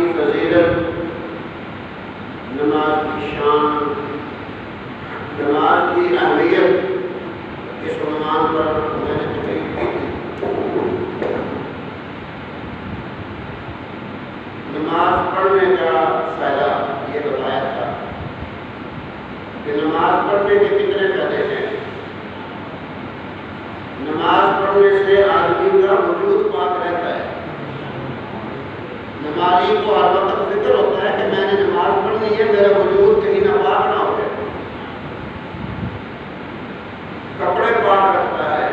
کی فضیلت، نماز کی شان، نماز کی اہمیت اس عنوان پر میں نے تقریر کی تھی۔ نماز پڑھنے کا فائدہ یہ بتایا تھا کہ نماز پڑھنے کے کتنے فائدے ہیں۔ نماز پڑھنے سے آدمی کا وجود پاک رہتا ہے۔ نمازی کو ہر وقت فکر ہوتا ہے کہ میں نے نماز پڑھنی ہے، میرا وجود کہیں ناپاک نہ ہو جائے۔ کپڑے پاک رکھتا ہے،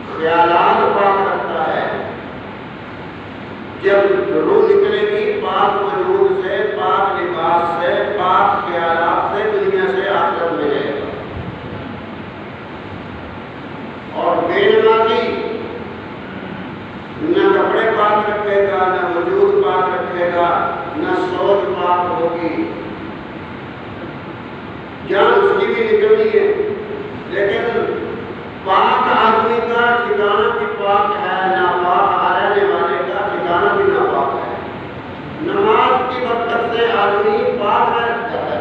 خیالات پاک رکھتا ہے۔ جب روح نکلے گی پاک وجود سے، پاک لباس سے، پاک خیالات سے دنیا سے آخرت میں جائے گا۔ اور بے نمازی نہ کپڑے پاک رکھے گا، نہ وجود پاک رکھے گا، نہ سوچ پاک ہوگی۔ جان اس کی بھی نکلنی ہے، لیکن پاک آدمی کا ٹھکانہ بھی پاک ہے، ناپاک رہنے والے کا ٹھکانہ بھی ناپاک ہے۔ نماز کی برکت سے آدمی پاک رہ جاتا ہے،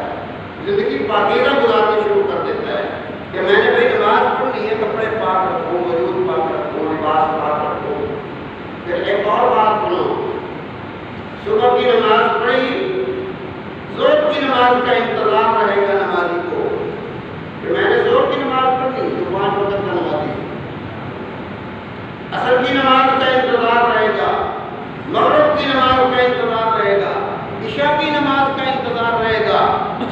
زندگی پاکیزہ گزارنی شروع کر دیتا ہے کہ میں نے بھائی نماز پڑھنی ہے، کپڑے پاک رکھوں، وجود پاک رکھوں، لباس پاک رکھوں۔ پھر ایک اور بات سنو، صبح کی نماز پڑھی، ظہر کی نماز کا انتظار رہے گا نمازی کو کہ میں نے ظہر کی نماز پڑھنی تو 5 وقت کا نمازی، عصر کی نماز کا انتظار رہے گا، مغرب کی نماز کا انتظار رہے گا، عشاء کی نماز کا انتظار رہے گا۔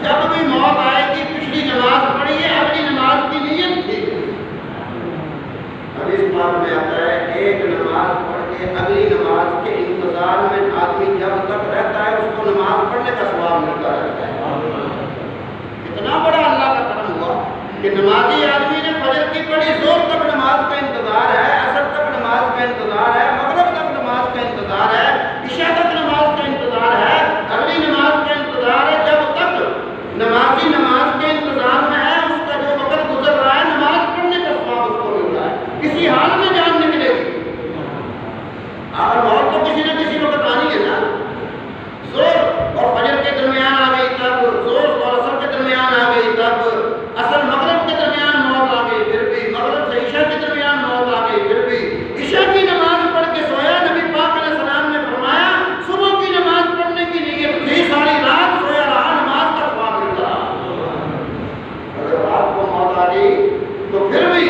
جب بھی موت آئے گی پچھلی نماز پڑھی ہے، اگلی نماز کی نیت تھی۔ حدیث پاک میں آتا ہے ایک نماز پڑھ کے اگلی نماز کے انتظار میں آدمی جب تک رہتا ہے اس کو نماز پڑھنے کا ثواب ملتا رہتا ہے۔ کتنا بڑا اللہ کا کرم ہوا کہ نمازی آدمی نے فجر کی پڑھی، ظہر تک نماز کا انتظار ہے، عصر تک نماز کا انتظار ہے، مغرب تک نماز کا انتظار ہے، عشاء تک نماز کا انتظار ہے، اگلی نماز کا انتظار ہے۔ جب تک نمازی نماز کے انتظار میں ہے، اس کا جو وقت گزر رہا ہے نماز پڑھنے کا ثواب اس کو مل رہا ہے۔ کسی حال میں جان نکلے گی، اگر موت تو کسی نہ کسی وقت آنی ہے نا۔ ظہر اور فجر کے درمیان آ گئی تب، ظہر اور عصر کے درمیان آ گئی تب، عصر مغرب کے درمیان موت آ گئی پھر بھی، مغرب سے عشاء کے درمیان موت آ گئی پھر بھی۔ عشاء کی نماز پڑھ کے سویا، نبی پاک علیہ السلام نے فرمایا صبح کی نماز پڑھنے کی نیت تھی، ساری رات سویا رہا، نماز کا ثواب ملتا رہا۔ اگر رات کو موت آ گئی تو پھر بھی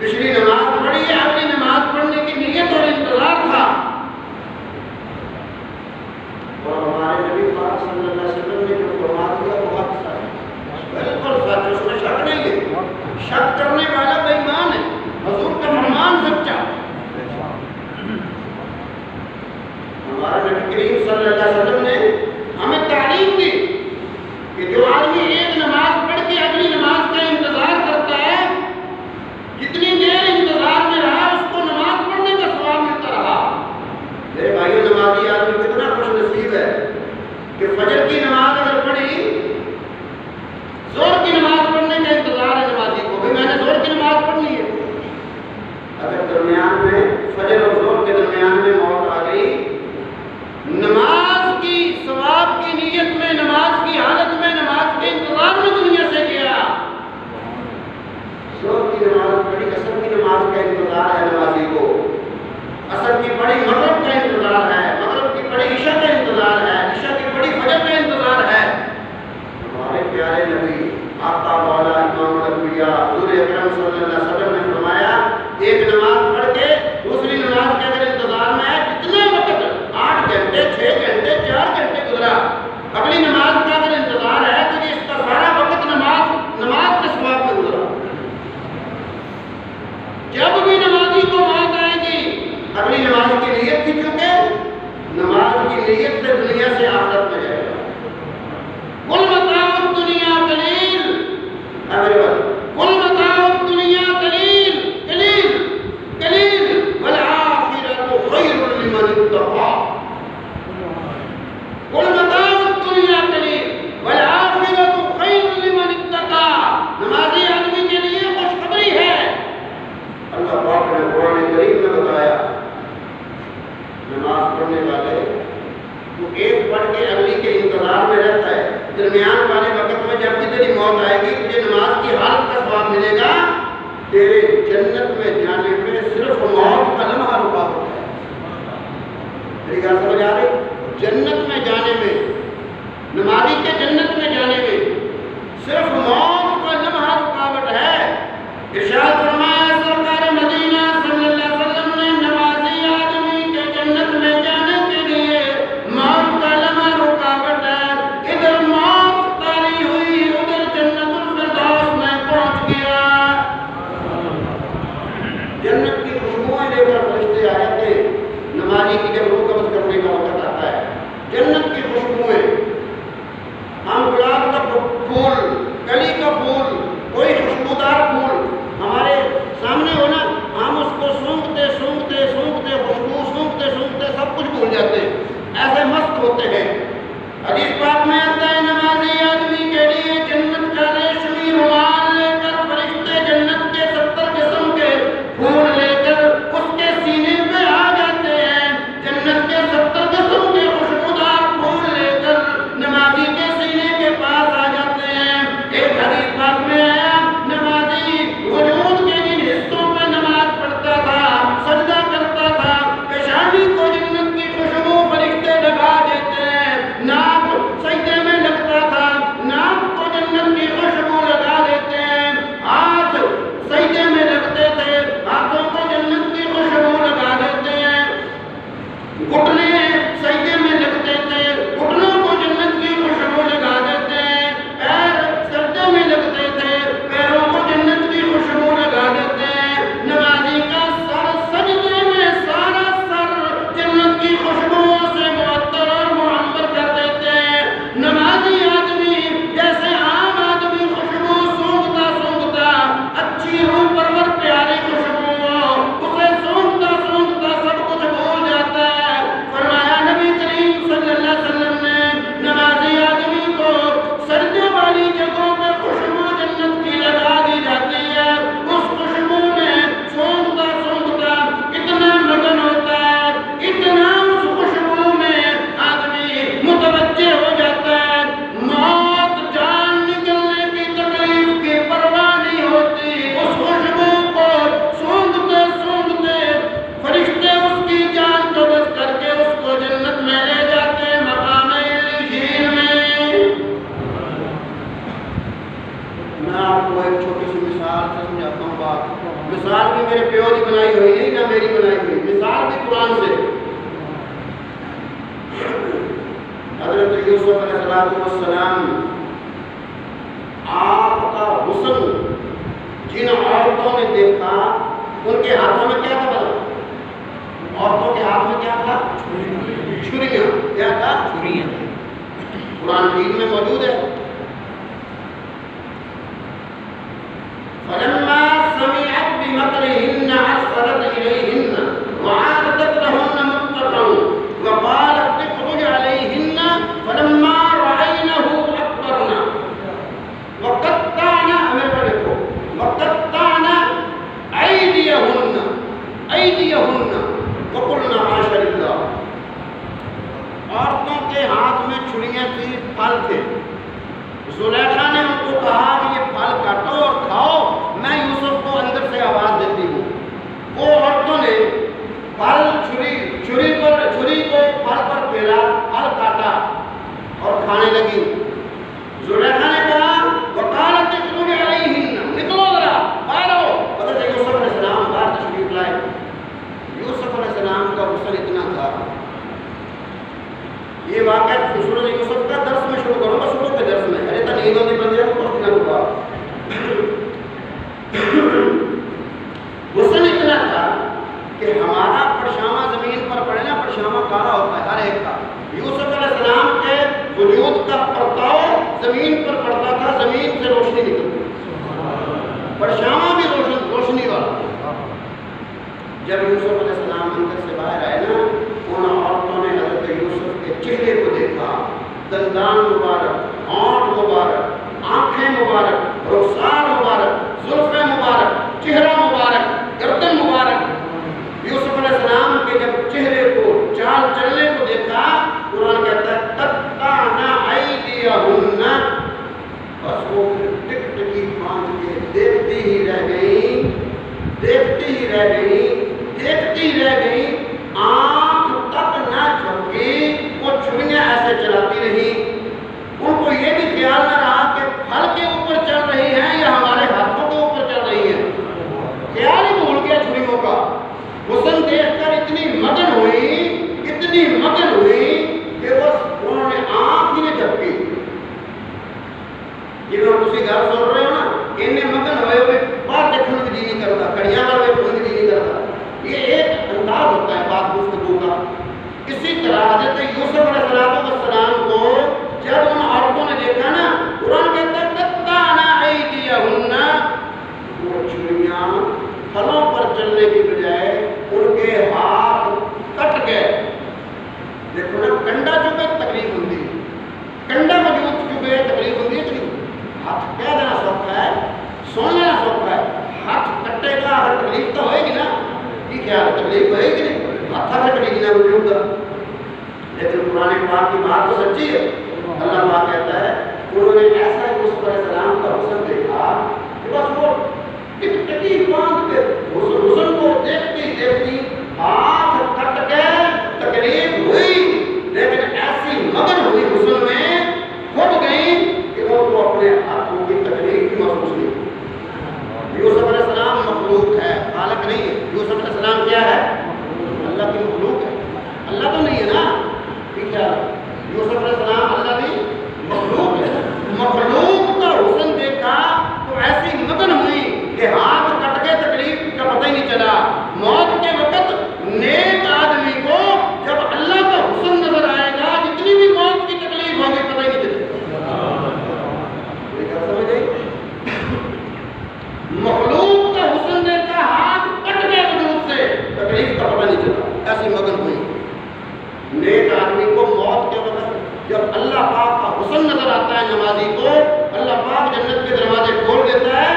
پچھلی نماز پڑھی ہے، اگلی نماز پڑھنے کی نیت اور انتظار تھا۔ اور ہمارے نبی پاک صلی اللہ علیہ وسلم نے جو فرما دیا وہ حق ہے، بالکل سچ، اس میں شک نہیں ہے۔ شک کرنے والا بے ایمان ہے، حضور کا فرمان سچا۔ ہمارے نبی کریم صلی اللہ علیہ وسلم نے ہمیں تعلیم دی کہ جو آدمی ایک نماز پڑھ کے اگلی نماز کا انتظار کرتا ہے، جتنی دیر انتظار میں رہا اس کو نماز پڑھنے کا ثواب ملتا رہا۔ میرے بھائیو، نمازی آدمی کتنا خوش نصیب ہے کہ فجر کی نماز اگر پڑھی، ظہر کی نماز پڑھنے کا انتظار ہے نمازی کو کہ میں نے ظہر کی نماز پڑھنی ہے۔ اگر درمیان میں فجر اور ظہر کے درمیان میں موت آ گئی، نماز کی ثواب کی نیت میں، نماز کی حالت میں، نماز کے انتظار میں دنیا سے گیا، ظہر کی نماز پڑھی، عصر کی نماز کا انتظار ہے نمازی کو، عصر کی پڑھی مغرب کا انتظار ہے، مغرب کی پڑھی عشاء کا انتظار ہے، عشاء کی پڑھی فجر کا انتظار ہے۔ ہمارے پیارے نبی آقا مولا امام الانبیاء حضور اکرم صلی اللہ علیہ وسلم نے فرمایا ایک نماز پڑھ کے دوسری نماز کے اگر انتظار میں ہے، کتنے وقت 8 گھنٹے 6 گھنٹے 4 گھنٹے گزرا، اگلی نماز کا اگر انتظار ہے تو یہ اس کا سارا وقت نماز کے ثواب میں گزرا۔ جب بھی نمازی کو موت آئے گی، اگلی نماز کی نیت تھی، کیونکہ نماز کی نیت سے دنیا سے آخرت میں جائے گا۔ کل متاع الدنیا قلیل، کل متاع الدنیا قلیل قلیل قلیل والآخرۃ خیر لمن اتقى۔ کل متاع الدنیا قلیل والآخرۃ خیر لمن اتقى۔ نمازی آدمی کے لیے خوشخبری ہے۔ اللہ پاک نے قرآن کریم میں بتایا نماز ہونے والے، تو ایک پڑھ کے اگلی کے انتظار میں رہتا ہے، درمیان والے وقت میں جب بھی تیری موت آئے گی تجھے نماز کی حالت کا ثواب ملے گا، تیرے جنت میں جانے میں صرف موت کا لمحہ رکاوٹ ہے۔ میری بات سمجھ آ رہی؟ جنت میں جانے میں، نمازی کے جنت میں جانے میں صرف موت کا لمحہ رکاوٹ ہے۔ ارشاد فرمایا سرکار مدینہ صلی اللہ علیہ وسلم نے نمازی آدمی کے جنت میں جانے کے لیے موت کا لمحہ رکاوٹ ہے، ادھر موت طاری ہوئی ادھر جنت الفردوس میں پہنچ گیا۔ جنت کی خوشبوئیں لے کر فرشتے آ جاتے ہیں نمازی کی جب روح قبض کرنے کا وقت آتا ہے۔ جنت کی خوشبوئیں، ہم گلاب کا پھول، کلی کا پھول، کوئی خوشبودار پھول ہمارے سامنے ہو نا، ہم اس کو سونگتے سونگتے سونگتے خوشبو سونگتے سونگتے سب کچھ بھول جاتے ہیں، ایسے مست ہوتے ہیں۔ حدیث پاک میں آتا ہے نمازی آدمی کے لیے جنت کا ریشمی رومال لے کر فرشتے جنت کے 70 قسم کے پھول لے کر اس کے سینے پہ آ جاتے ہیں، جنت کے 70 قسم کے خوشبودار پھول لے کر نمازی کے سینے کے پاس آ جاتے ہیں۔ ایک حدیث پاک میں آیا نمازی وجود کے جن حصوں پہ نماز پڑھتا تھا، سجدہ کرتا تھا، پیشانی کو جنت کی خوشبو فرشتے لگا دیتے ہیں، ناک سجدے میں لگتا تھا، ناک کو جنت کی خوشبو لگا دیتے ہیں، ہاتھ سجدے میں لگتے تھے، ہاتھوں کو جنت کی خوشبو لگا دیتے ہیں، گھٹنے سجدے میں لگتے تھے، گھٹنوں کو جنت کی خوشبو لگا دیتے ہیں، پیر سجدے میں لگتے تھے، پیروں کو جنت کی خوشبو لگا دیتے ہیں، نمازی کا سر سجدے میں سارا سر جنت کی خوشبوؤں سے معطر اور معمر کر دیتے ہیں۔ نمازی آدمی جیسے عام آدمی خوشبو سونگتا سونگتا اچھی روح پرور پیاری خوشبو اسے سونگتا سونگتا سب کچھ بھول جاتا ہے۔ فرمایا نبی کریم صلی اللہ علیہ وسلم نے نمازی آدمی کو سجدے والی جگہوں پہ خوشبو جنت کی لگا دی جاتی ہے، اس خوشبو میں سونگتا سونگتا اتنا مگن ہوتا ہے، اتنا اس خوشبو میں آدمی متوجہ ہو جاتا ہے، موت جان نکلنے کی تکلیف کی پرواہ نہیں ہوتی، اس خوشبو کو سونگتے سونگتے فرشتے اس کی جان قبض کر کے اس کو جنت میں لے جاتے ہیں مقام علیین میں۔ میں آپ کو ایک چھوٹی سی مثال سے سمجھاتا ہوں بات، مثال بھی میرے پیو کی بنائی ہوئی نہیں نہ میری بنائی ہوئی، مثال بھی قرآن سے۔ حضرت یوسف علیہ السلام، آپ کا حسن جن عورتوں نے دیکھا ان کے ہاتھوں میں کیا تھا؟ عورتوں کے ہاتھ میں کیا تھا؟ چھریاں۔ کیا تھا؟ چھریاں۔ قرآن مجید میں موجود ہے۔ فلما سمعت بمكرهن أرسلت إليهن وأعتدت لهن متكئا وقالت اخرج عليهن فلما رأينه أكبرن وقطعن أيديهن وقلن حاش لله۔ عورتوں کے ہاتھ میں چھریاں تھی، پھل تھے، زلیخا نے ان کو کہا کہ یہ پھل کاٹو اور کھاؤ، میں یوسف کو اندر سے آواز دیتی ہوں۔ وہ عورتوں نے پھل چھری کو پھل پر پھیرا، پھل کاٹا اور کھانے لگی۔ زلیخا نے کہا وقالت اخرج علیہن، نکلو ذرا باہر آؤ۔ حضرت یوسف علیہ السلام باہر تشریف لائے۔ یوسف علیہ السلام کا غسل اتنا تھا، یہ واقعہ سورۃ یوسف کا درس میں شروع کروں گا، شروع کے درس میں ارے نیندوں کی بندے کو کچھ نہ رکا۔ غسل اتنا تھا کہ ہمارا پرچھاواں زمین پر پڑے نا، پرچھاواں کالا ہوتا ہے ہر ایک کا، یوسف علیہ السلام کے وجود کا پرتاؤ زمین پر پڑتا تھا، زمین سے روشنی نکلتی، پرچھاواں بھی روشنی والا۔ جب یوسف علیہ السلام اندر سے باہر آئے نا، ان عورتوں نے حضرت یوسف کے چہرے کو دیکھا، دندان مبارک، ہونٹ مبارک، آنکھیں مبارک، رخسار مبارک، زلفیں مبارک، چہرہ مبارک، گردن مبارک۔ یوسف علیہ السلام کے جب چہرے کو چال چلنے اتنی مگن ہوئی کہ بس انہوں نے آنکھ ہی نہیں جھپکی. جب تسی گل سن رہے ہو نا انہیں مگن ہوئے ہوئے باہر دیکھنے کی جی نہیں کرتا, کڑیاں والے دیکھنے کی جی نہیں کرتا. یہ ایک انداز ہوتا ہے بات گفتگو کا. اسی طرح حضرت یوسف علیہ السلام کو جب ان عورتوں نے دیکھا نا, قرآن کہتا ہے قطعنا ایدیہن, وہ چھریاں پھلوں پر چلنے کی بجائے ان کے ہاتھ کٹ گئے. دیکھو نا کنڈا چکے تکلیف ہوتی ہے, کنڈا موجود چکے تکلیف ہوتی ہے. ہاتھ کہہ دینا سوکھا ہے, سن لینا سوکھا ہے, ہاتھ کٹے گا ہر تکلیف تو ہوئے گی نا. ٹھیک ہے, تکلیف ہوئے گی نہیں, ہاتھ سے کٹے گی نا وجود کا. لیکن قرآن پاک کی بات تو سچی ہے. اللہ پاک کہتا ہے انہوں نے ایسا یوسف علیہ السلام کا حسن دیکھا کہ بس وہ ٹکٹکی باندھ کے حسن کو دیکھتی دیکھتی ہاتھ کٹ گئے, تکلیف ہوئی, لیکن ایسی مگن ہوئی حسن میں کھٹ گئی کہ وہ تو اپنے ہاتھوں کی تکلیف بھی محسوس نہیں ہوئی. یوسف علیہ السلام مخلوق ہے, خالق نہیں ہے. یوسف علیہ السلام کیا ہے؟ اللہ کی مخلوق ہے, اللہ تو نہیں ہے نا. ٹھیک ہے, یوسف علیہ السلام اللہ کی مخلوق ہے. مخلوق کا حسن دیکھا تو ایسی مگن ہوئی کہ ہاتھ کٹ کے تکلیف کا پتہ ہی نہیں چلا. موت کے وقت نیک آدمی کو جب اللہ کا حسن نظر آئے گا, جتنی بھی موت کی تکلیف ہوگی پتہ ہی نہیں چلے گا. مخلوق کا حسن دیکھا, ہاتھ کٹ گئے وجود سے, تکلیف کا پتہ نہیں چلا, ایسی مگن ہوئی. نیک آدمی کو موت کے وقت جب اللہ پاک کا حسن نظر آتا ہے نمازی کو, اللہ پاک جنت کے دروازے کھول دیتا ہے.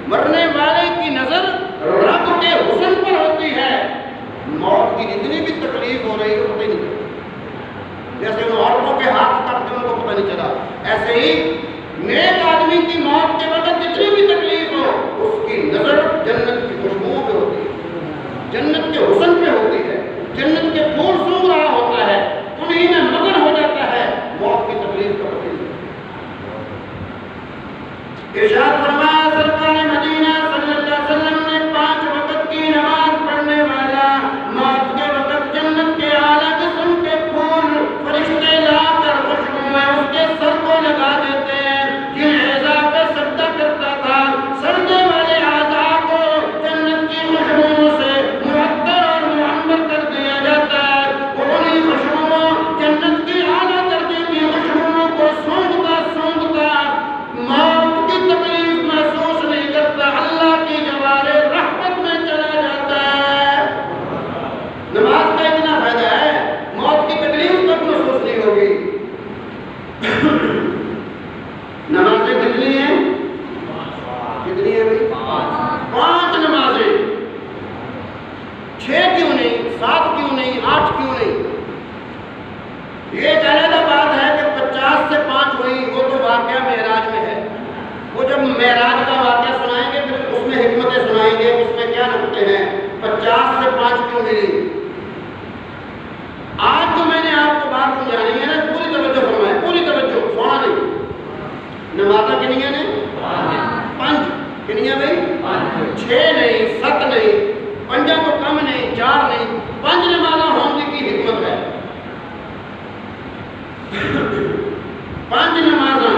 مرنے والے کی نظر رب کے حسن پر ہوتی ہے, موت کی جتنی بھی تکلیف ہو رہی ہے پتہ نہیں چلا. جیسے ان عورتوں کے ہاتھ کٹ کے ان کو پتہ نہیں چلا, ایسے ہی نیک آدمی کی موت کے وقت جتنی بھی تکلیف ہو اس کی نظر جنت کی خوشبو پہ ہوتی ہے, جنت کے حسن پہ ہوتی ہے, جنت کے پھول سونگ رہا ہوتا ہے, انہیں میں مگن ہو جاتا ہے. موت کی تکلیف کا پتہ نہیں. ارشاد فرمایا سرکار مدینہ صلی اللہ علیہ وسلم نے 5 وقت کی نماز پڑھنے والا موت کے وقت جنت کے اعلیٰ قسم کے پھول فرشتے لا کر خوشبو میں اس کے سر کو لگا دیتے ہیں. جن اعضاء پہ سجدہ کرتا تھا, سجدے والے اعضاء کو جنت کی خوشبو سے معطر اور معمر کر دیا جاتا ہے. انہی خوشبو جنت کی اعلیٰ درجے کی خوشبو کو سونگتا سونگتا موت کی تکلیف محسوس نہیں کرتا, اللہ کی جوار رحمت میں چلا جاتا ہے. نماز کا اتنا فائدہ ہے, موت کی تکلیف تک محسوس نہیں ہوگی. نمازیں کتنی ہیں؟ کتنی ہیں بھائی؟ 5 نمازیں. 6 کیوں نہیں, 7 کیوں نہیں, 8 کیوں نہیں؟ یہ ایک علیحدہ بات ہے کہ 50 سے 5 ہوئی, وہ تو واقعہ معراج میں ہے. وہ جب معراج کا واقعہ سنائیں گے پھر اس میں حکمتیں سنائیں گے, اس میں کیا نکتے ہیں. 50 سے 5 کیوں نہیں؟ آج جو میں نے آپ کو بات سمجھانی ہے نا, پوری توجہ فرمائیں, پوری توجہ, سونا نہیں. نمازیں کنیاں نے 5, کنیاں بھائی 6 نہیں, 7 نہیں, 5 تو کم نہیں, 4 نہیں, 5 نمازیں ہونے کی حکمت ہے. 5 نمازوں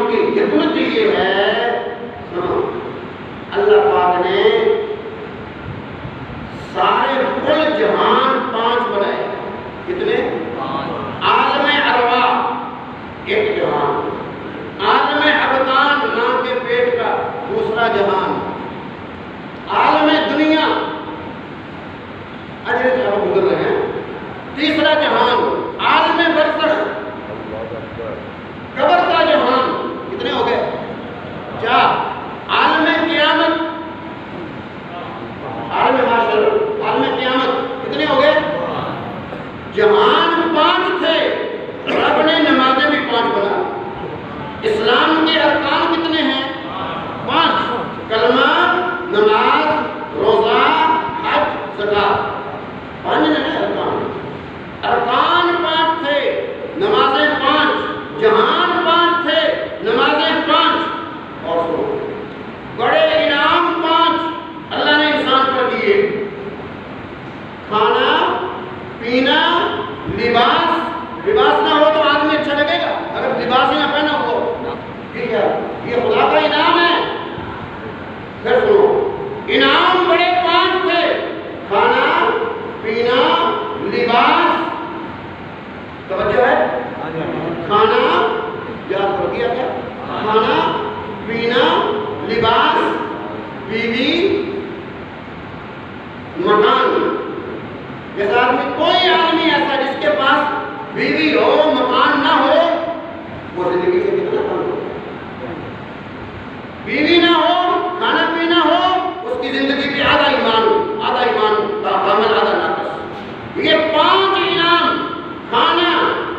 کی حکمت یہ ہے, اللہ پاک نے سارے کل جہان 5 بنائے. کتنے؟ عالم ارواح ایک جہان, عالم ابدان ماں کے پیٹ کا دوسرا جہان, عالم دنیا اجر سے ہم گزر رہے ہیں تیسرا جہان, عالم برزخ قبر کا جہان. کتنے ہو گئے؟ 4. عالم قیامت, عالم معاشر, عالم قیامت. کتنے ہو گئے؟ جہان 5 تھے, رب نے نمازیں بھی 5 بنا. اسلام کے ارکان کتنے ہیں؟ 5. کلمہ, نماز, روزہ, حج, زکات. 5 نہیں ارکان. ارکان 5 تھے, نمازیں 5, جہان 5 تھے, نمازیں 5. اور بڑے انعام 5 اللہ نے انسان پر دیے. جس آدمی کوئی آدمی ایسا جس کے پاس بیوی ہو مکان نہ ہو وہ زندگی سے کتنا کم ہو. بیوی نہ ہو کھانا پینا ہو اس کی زندگی بھی آدھا ایمان کا کامل آدھا ناقص. یہ 5 انعام کھانا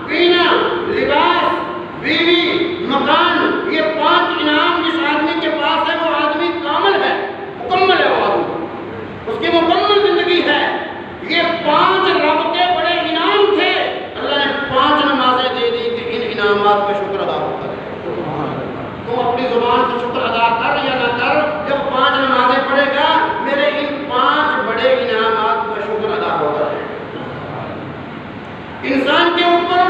پینا لباس بیوی مکان یہ 5 انعام جس آدمی کے پاس ہے وہ آدمی کامل ہے مکمل ہے. وہ آدمی اس کی مکمل زندگی ہے. یہ 5 رب کے بڑے انعام تھے. اللہ نے 5 نمازیں دے دی کہ ان انعامات پہ شکر ادا ہوتا ہے. تم اپنی زبان سے شکر ادا کر یا نہ کر جب 5 نمازیں پڑھے گا میرے ان 5 بڑے انعامات کا شکر ادا ہوتا ہے. انسان کے اوپر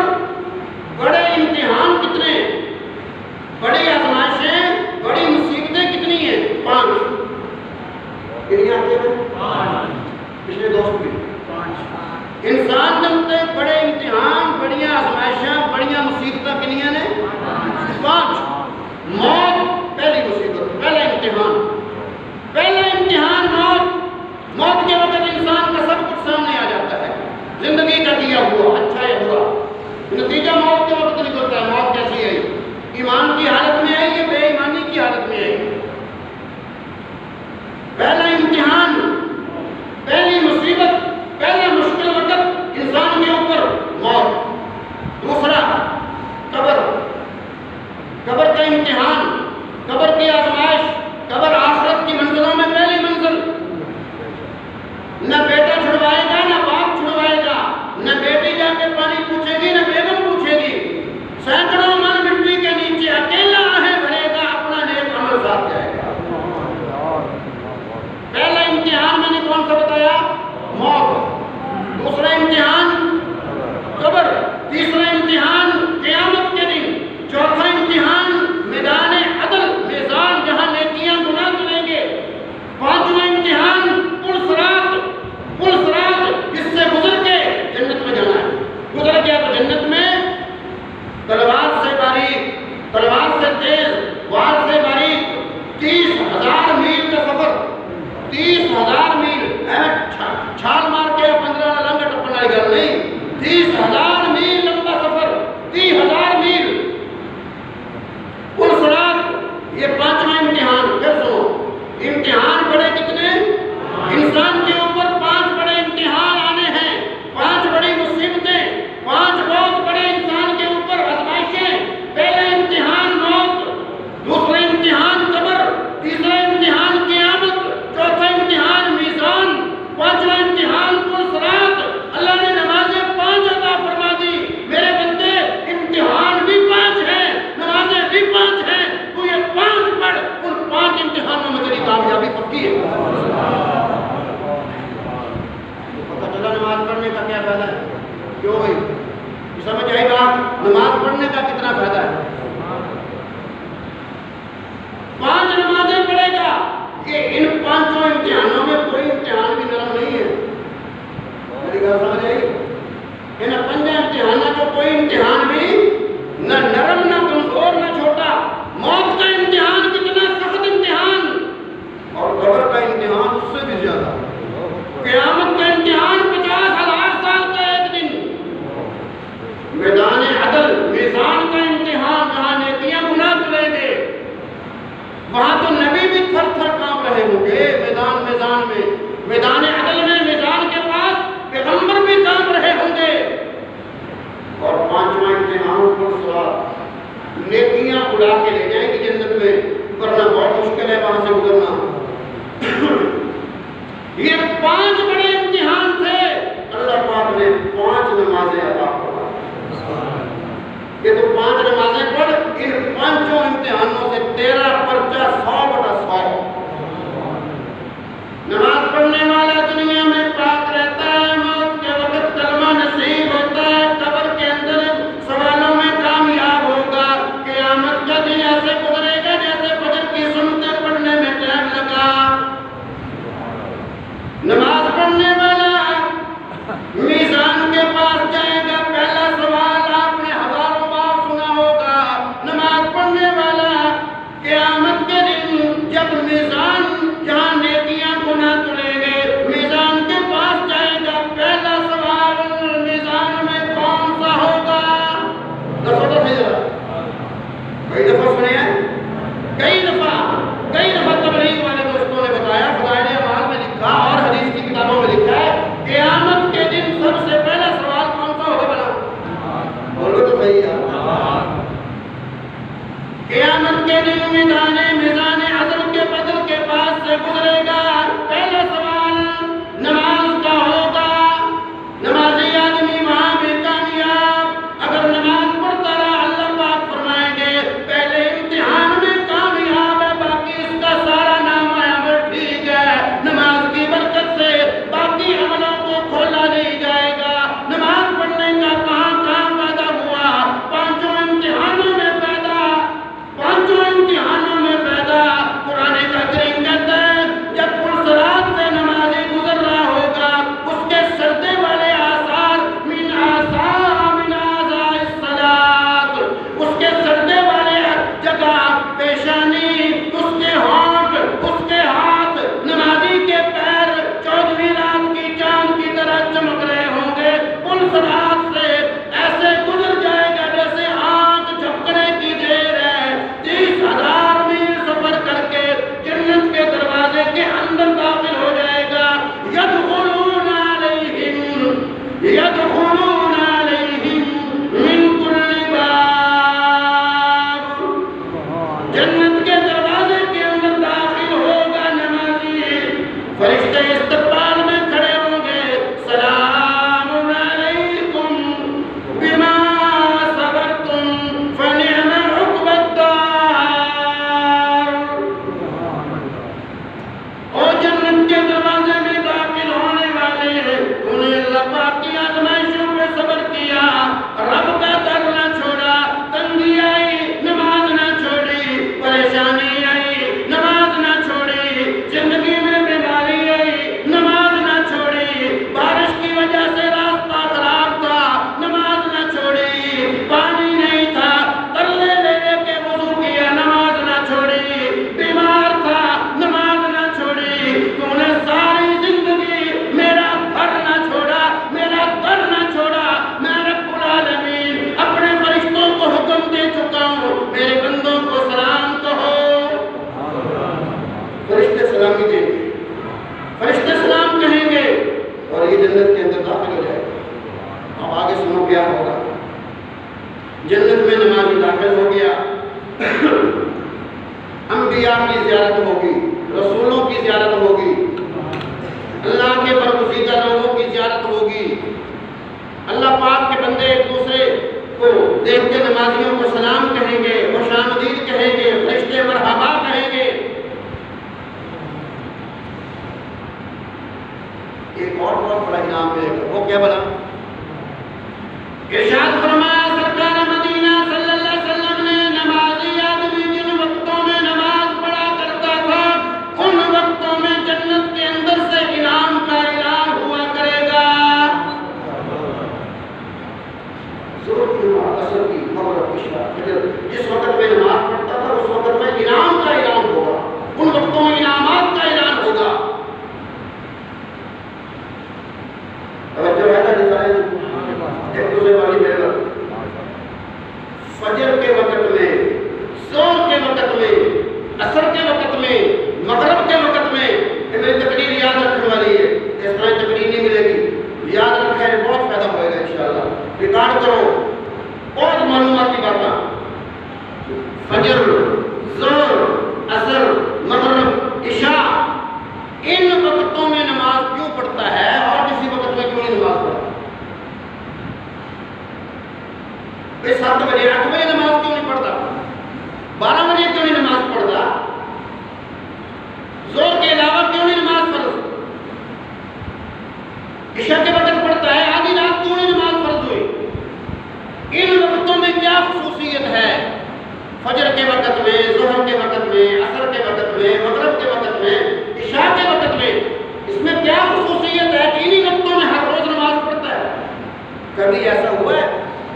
بڑے امتحان کتنے بڑی آزمائشیں بڑی مصیبتیں کتنی ہیں 5 کتنی آتی ہیں پچھلے دوست بھی 5 انسان نے بڑے امتحان بڑی آزمائشیں بڑی مصیبتیں کنیاں نے 5. موت پہلی مصیبت پہلا امتحان موت کے وقت انسان کا سب کچھ سامنے آ جاتا ہے. زندگی کا دیا ہوا اچھا یا برا نتیجہ موت کے وقت نکلتا ہے. موت کیسی آئی ایمان کی حالت میں آئی یا بے ایمانی کی حالت میں آئی. پہلا امتحان پہلی مصیبت پہلا مشکل وقت انسان کے اوپر موت. دوسرا قبر کا امتحان قبر کی آزمائش. قبر آخرت کی منزلوں میں پہلی منزل. نہ بیٹا چھڑوائے گا نہ باپ چھڑوائے گا. نہ بیٹی جا کے پانی پوچھے گی نہ بیگم پوچھے گی. سینکڑوں من مٹی کے نیچے اکیلا آہیں بھرے گا اپنا نیک عمل ساتھ جائے گا. پہلا امتحان میں نے کون سا بتایا موت. دوسرا امتحان قبر. تیسرا امتحان قیامت کے دن. چوتھا امتحان میدان عدل میزان جہاں نیکیاں گناہ تلیں گے. پانچواں امتحان پل صراط جس سے گزر کے جنت میں جانا ہے. گزر گیا تو جنت میں تلوار سے باریک تلوار سے تیز وار سے باریک 30,000 میل کا سفر 30,000 میل چھال مار کے 15 لنگا ٹپن والی گل نہیں. 30,000 میل لمبا سفر 30,000 میل پل صراط. یہ 5واں امتحان. پھر سنو امتحان بڑے کتنے انسان کے اوپر 5 بڑے امتحان آنے ہیں. 5 بڑی مصیبتیں 5 بہت بڑے انسان کے اوپر آزمائشیں. پہلا امتحان موت. دوسرا امتحان قبر. تیسرا امتحان قیامت. چوتھا امتحان میزان. 5واں امتحان پل صراط. اللہ نے نمازیں 5 عطا فرما دی. میرے بندے امتحان بھی 5 ہیں نمازیں بھی 5 ہیں. تو یہ 5 پڑھ ان 5 امتحانوں میں تیری کامیابی پکی ہے. پتہ چلا نماز پڑھنے کا کیا فائدہ ہے. کیوں بھائی سمجھ آئی بات. نماز پڑھنے کا کتنا فائدہ ہے. 5 نمازیں پڑھے گا. یہ ان 5 امتحانوں میں کوئی امتحان بھی نرم نہیں ہے. میری بات سمجھ آئی. ان 5 امتحانوں کو کوئی امتحان بھی نہ نرم نہ کمزور نہ چھوٹا. موت کا امتحان کتنا سخت امتحان اور قبر کا امتحان اس سے بھی زیادہ. قیامت کا امتحان 50,000 سال کا ایک دن. میدان عدل میزان کا امتحان جہاں نیکیاں گناہ تلیں گے وہاں تو نبی بھی تھر تھر کانپ رہے ہوں گے. میزان میں میدان عدل میں میزان کے پاس پیغمبر بھی کانپ رہے ہوں گے. اور 5واں امتحان پل صراط. نیکیاں اڑا کے لے جائیں گی جنت میں ورنہ بہت مشکل ہے وہاں سے گزرنا. یہ 5 بڑے امتحان تھے. اللہ پاک نے 5 نمازیں عطا فرمائیں. یہ تو 5 نمازیں پڑھ ان 5 امتحانوں سے تیرا پرچہ 100/100. نماز پڑھنے والا دنیا میں پاک رہتا ہے. موت کے وقت کلمہ نصیب ہوتا ہے. قبر کے اندر سوالوں میں کامیاب ہوگا. قیامت کا دن ایسے گزرے گا جیسے فجر کی سنتیں پڑھنے میں ٹائم لگا. نماز پڑھنے والا میزان کے پاس جائے گا. پہلا سوال آپ نے ہزاروں بار سنا ہوگا. نماز پڑھنے والا قیامت کے دن جب میزان جہاں نیکیاں گناہ تلیں گے میزان کے پاس جائے گا. پہلا فرشتے استقبال میں کھڑے ہوں گے، سلام علیکم بما صبرتم فنعم عقبی الدار۔ اور جنت کے دروازے میں داخل ہونے والے انہیں اللہ پاک کی آزمائشوں پہ صبر کیا، رب کا در نہ چھوڑا، تنگی آئی نماز نہ چھوڑی، پریشانی آئی نماز نہ چھوڑی، زندگی میں بیماری آئی نماز نہ چھوڑی، بارش کی وجہ سے راستہ خراب تھا نماز نہ چھوڑی، پانی نہیں تھا ترلے لے لے کے وضو کیا نماز نہ چھوڑی، بیمار تھا نماز نہ چھوڑی، تو نے ساری زندگی میرا گھر نہ چھوڑا، میرا در نہ چھوڑا۔ میں رب العالمین اپنے فرشتوں کو حکم دے چکا ہوں، میرے بندوں کو سلام کہو۔ فرشتے سلامی دیں گے، فرشتے سلام کہیں گے اور یہ جنت کے اندر داخل ہو جائے گا۔ اب آگے سنو کیا ہوگا۔ جنت میں نمازی داخل ہو گیا، انبیاء کی زیارت ہوگی، رسولوں کی زیارت ہوگی، اللہ کے برگزیدہ لوگوں کی زیارت ہوگی، اللہ پاک کے بندے ایک دوسرے کو دیکھ کے نمازیوں کو سلام کہیں گے، خوش آمدید کہیں گے، فرشتے مرحبا کہیں گے۔ ایک اور بہت بڑا انعام ملے گا، وہ کیا بنا؟ ارشاد فرمایا سرکار مدینہ صلی اللہ علیہ وسلم نے، نمازی آدمی جن وقتوں میں نماز پڑھا کرتا تھا ان وقتوں میں جنت کے اندر سے انعام کا اعلان ہوا کرے گا۔ ظہر کی نماز، عصر کی، مغرب، عشاء، فجر، جس وقت میں نماز پڑھتا تھا اس وقت میں انعام کا اعلان ہوگا، ان وقتوں میں انعامات کا اعلان ہوگا۔ توجہ ہے نا ڈیزائن ایک دوسرے والی میرے لگ فجر کے وقت میں، ظہر کے وقت میں، عصر کے وقت میں، مغرب کے وقت میں، یہ میری تقریر یاد رکھنے والی ہے، اس طرح تقریر نہیں ملے گی، یاد رکھیں بہت فائدہ ہوئے گا انشاءاللہ، ریکارڈ کرو بہت معلوماتی باتیں۔ فجر، ظہر، عصر، مغرب، عشاء، ان وقتوں میں نماز کیوں پڑھتا ہے اور کسی وقت میں کیوں نہیں نماز پڑھتا؟ 7 بجے 8 بجے نماز کیوں نہیں پڑھتا؟ 12 بجے کیوں نہیں نماز پڑھتا؟ زور کے علاوہ کیوں نہیں نماز فرض؟ عشاء کے وقت پڑھتا ہے، آدھی رات کیوں نہیں نماز فرض ہوئی؟ ان وقتوں میں کیا خصوصیت ہے؟ فجر کے وقت میں، ظہر کے وقت میں، عصر کے وقت میں، مغرب کے وقت میں، عشاء کے وقت میں، اس میں کیا خصوصیت ہے کہ انہی وقتوں میں ہر روز نماز پڑھتا ہے؟ کبھی ایسا ہوا ہے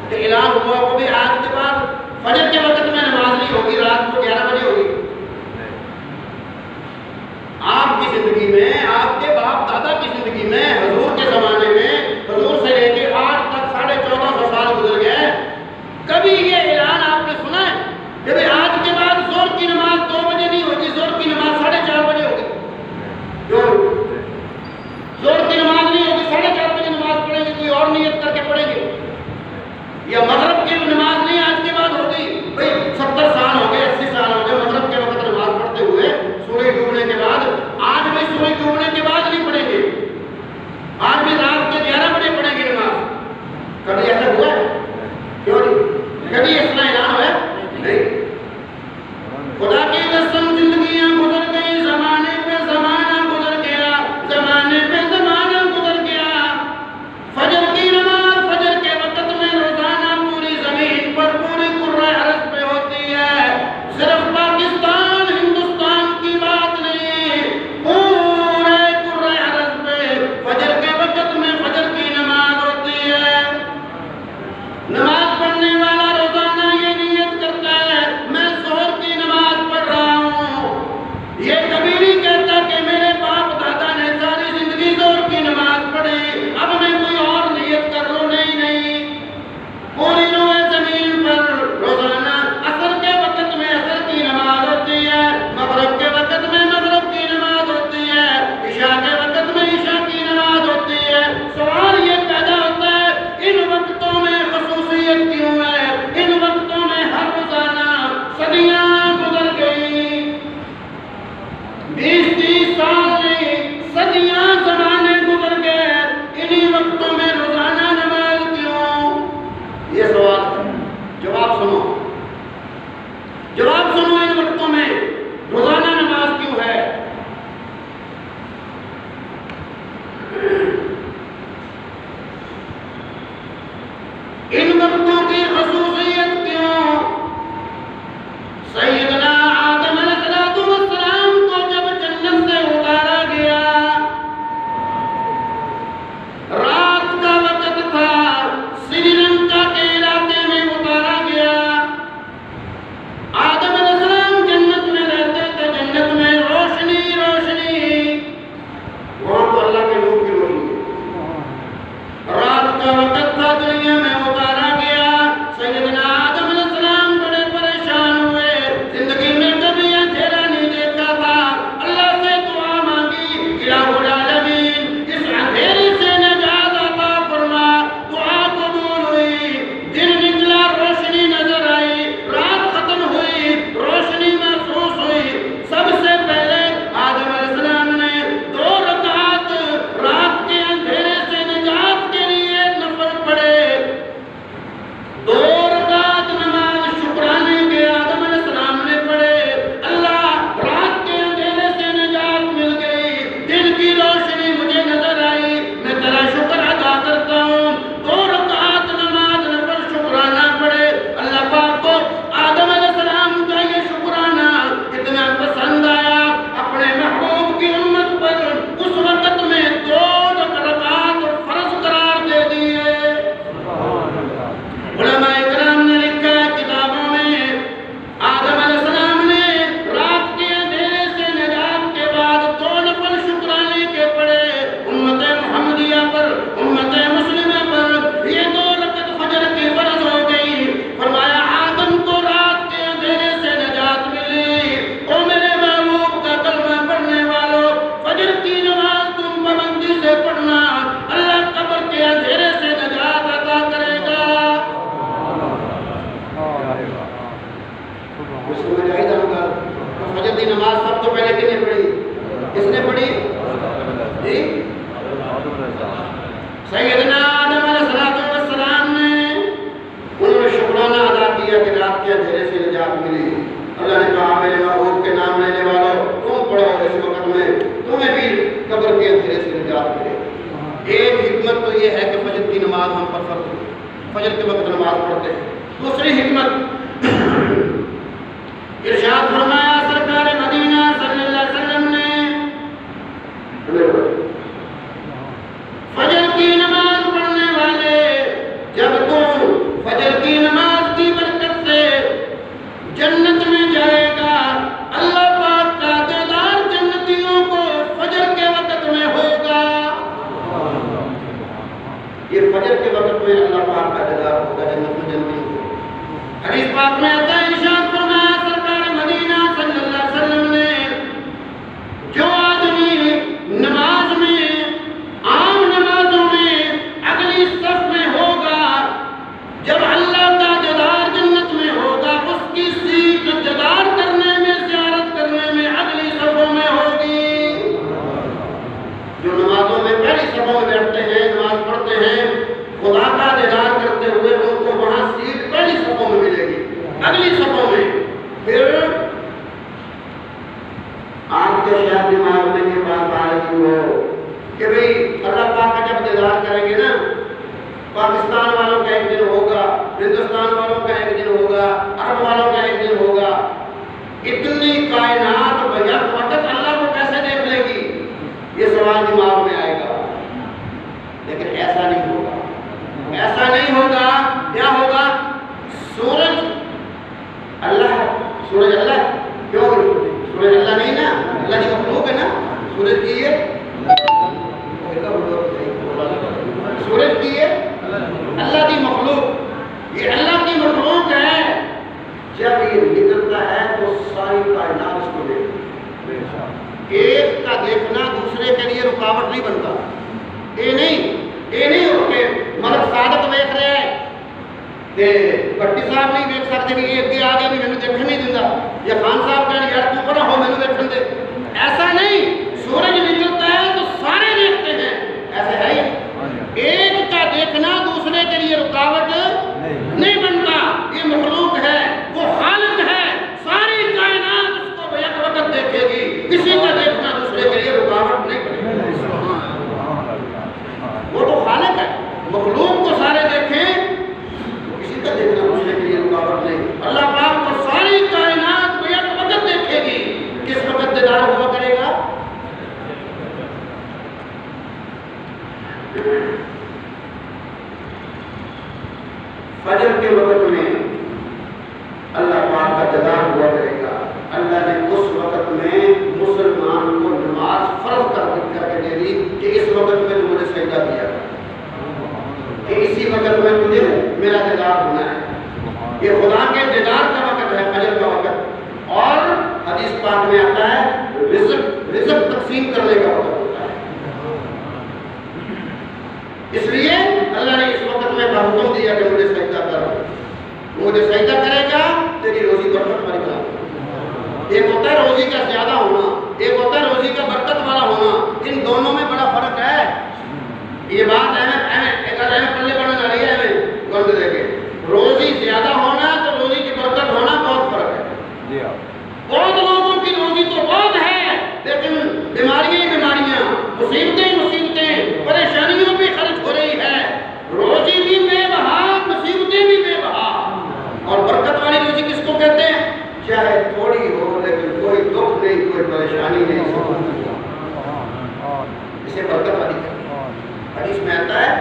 کہ اعلان ہوا کو بھی آج کے بعد فجر کے وقت میں نماز نہیں ہوگی، رات کو 11 بجے ہوگی؟ آپ کی زندگی میں، آپ کے باپ دادا کی زندگی میں، حضور کے زمانے میں، حضور سے لے کے آج تک 1450 سال گزر گئے، کبھی یہ اعلان آپ نے سنا ہے کہ آج کے بعد ظہر کی نماز 2 بجے نہیں ہوگی، ظہر کی نماز 4:30 بجے ہوگی؟ کیوں؟ ظہر کی نماز نہیں ہوگی، 4:30 بجے نماز پڑھیں گے، کوئی اور نیت کر کے پڑھیں گے؟ یا مغرب کی نماز نہیں آج کے بعد ہوگی؟ بھئی 70 سال ہو گئے، 80 سال ہو گئے مغرب کے وقت نماز پڑھتے ہوئے، سورج ڈوبنے کے بعد، آج بھی سورج ڈوبنے کے بعد نہیں پڑھیں گے، آج بھی رات کے 11 بجے پڑھیں گے نماز؟ کبھی ایسا ہوا ہے؟ کیوں نہیں؟ کبھی ایسا اعلان ہوا ہے؟ نہیں۔ خدا کی قسم زندگیاں گزر گئی، زمانے پہ زمانہ گزر گیا، زمانے پہ زمانہ گزر گیا، فجر کی نماز فجر کے وقت میں روزانہ پوری سیدنا آدم علیہ السلام نے انہوں نے شکرانہ ادا کیا کہ رات کے اندھیرے سے نجات ملی. اللہ نے کہا میرے محبوب کے نام لینے والوں تم پڑھو اس وقت میں تمہیں بھی قبر کے اندھیرے سے نجات ملے. ایک حکمت تو یہ ہے کہ فجر کی نماز ہم پر فرض ہے، فجر کے وقت نماز پڑھتے ہیں. دوسری حکمت ارشاد فرمایا سرکار مدینہ صلی اللہ علیہ وسلم نے فجر کی نماز پڑھنے والے جب تم فجر کی نماز کی برکت سے جنت میں جائے گا اللہ پاک کا دیدار جنتیوں کو فجر کے وقت میں ہوگا. یہ فجر کے وقت میں اللہ پاک کا دیدار ہوگا جنت میں جنتیوں کو. حدیث پاک میں آتا ہے ارشاد فرمایا سرکار مدینہ صلی اللہ علیہ وسلم نے جو آدمی نماز میں عام نمازوں میں اگلی صف میں ہوگا جب اللہ کا دیدار جنت میں ہوگا اس کی سیٹ دیدار کرنے میں زیارت کرنے میں اگلی صفوں میں ہوگی. جو نمازوں میں پہلی صفوں میں بیٹھتے ہیں نماز پڑھتے ہیں خدا کا دیدار کرتے ہوئے ان کو وہاں سیٹ پہلی صفوں میں ملے گی اگلی صفوں میں. پھر آپ کے شاید دماغ میں یہ بات آ رہی ہو کہ بھئی اللہ پاک کا جب دیدار کریں گے نا پاکستان والوں کا ایک دن ہوگا، ہندوستان والوں کا ایک دن ہوگا، عرب والوں کا ایک دن ہوگا. اتنی کائنات بیک وقت اللہ کو کیسے دیکھ لے گی یہ سوال دماغ میں آئے گا. لیکن ایسا نہیں ہوگا، ایسا نہیں ہوگا. کیا ہوگا؟ سورج اللہ کیوں؟ سورج اللہ نہیں نا، اللہ کی مخلوق ہے نا. سورج کی اللہ کی مخلوق، یہ اللہ کی مخلوق ہے. جب یہ نکلتا ہے تو ساری کائنات اس کو دیکھتی ہے. ایک کا دیکھنا دوسرے کے لیے رکاوٹ نہیں بنتا. یہ نہیں ہو کہ ملک صادق دیکھ رہے ہیں تے بٹی صاحب نہیں دیکھ سکتے کہ یہ اگے آگے بھی میں دیکھنے نہیں دیتا، یا خان صاحب کہیں یار تو پر ہو میں دیکھنے دے. ایسا نہیں. سورج نکلتا ہے تو سارے دیکھتے ہیں. ایسے ہے ایک کا دیکھنا دوسرے کے لیے رکاوٹ نہیں بنتا. یہ مخلوق ہے، وہ خالق ہے، ساری کائنات اس کو بیک وقت دیکھے گی. کسی کا دیکھنا دوسرے کے لیے رکاوٹ نہیں بنے گا. وہ تو خالق ہے. مخلوق کو سارے دیکھیں کسی کا دیکھنا دوسرے کے لیے رکاوٹ نہیں. اللہ پاک کو ساری کائنات بیک وقت دیکھے گی. کس وقت دیدار ہوا کرے گا؟ فجر کے وقت میں اللہ پاک کا دیدار ہوا کرے گا. اللہ نے اس وقت میں مسلمان کو نماز فرض کر کے دے دی کہ اس وقت میں تم نے سجدہ کیا کہ اسی وقت میں تجھے میرا دیدار ہونا ہے. یہ خدا کے دیدار کا وقت ہے، فجر کا وقت. اور حدیث پاک میں آتا ہے رزق تقسیم کرنے کا وقت ہوتا ہے. اس لیے اللہ نے اس وقت میں حکم دیا کہ مجھے سجدہ کر. مجھے سجدہ کرے گا تیری روزی برکت والی بنا. ایک ہوتا ہے روزی کا زیادہ ہونا، ایک ہوتا ہے روزی کا برکت والا ہونا. ان دونوں میں بڑا فرق ہے. یہ بات پلے پڑنے جا رہی ہے گند دے کے. روزی زیادہ ہونا تو روزی کی برکت ہونا بہت فرق ہے. بہت لوگوں کی روزی تو بہت ہے لیکن بیماریاں مصیبتیں پریشانیوں بھی خرچ ہو رہی ہے. روزی بھی بے بہا، مصیبتیں بھی بے بہا. اور برکت والی روزی کس کو کہتے ہیں؟ چاہے تھوڑی ہو لیکن کوئی دکھ نہیں، کوئی پریشانی نہیں، اسے برکت والی کہتے ہیں. حدیث میں آتا ہے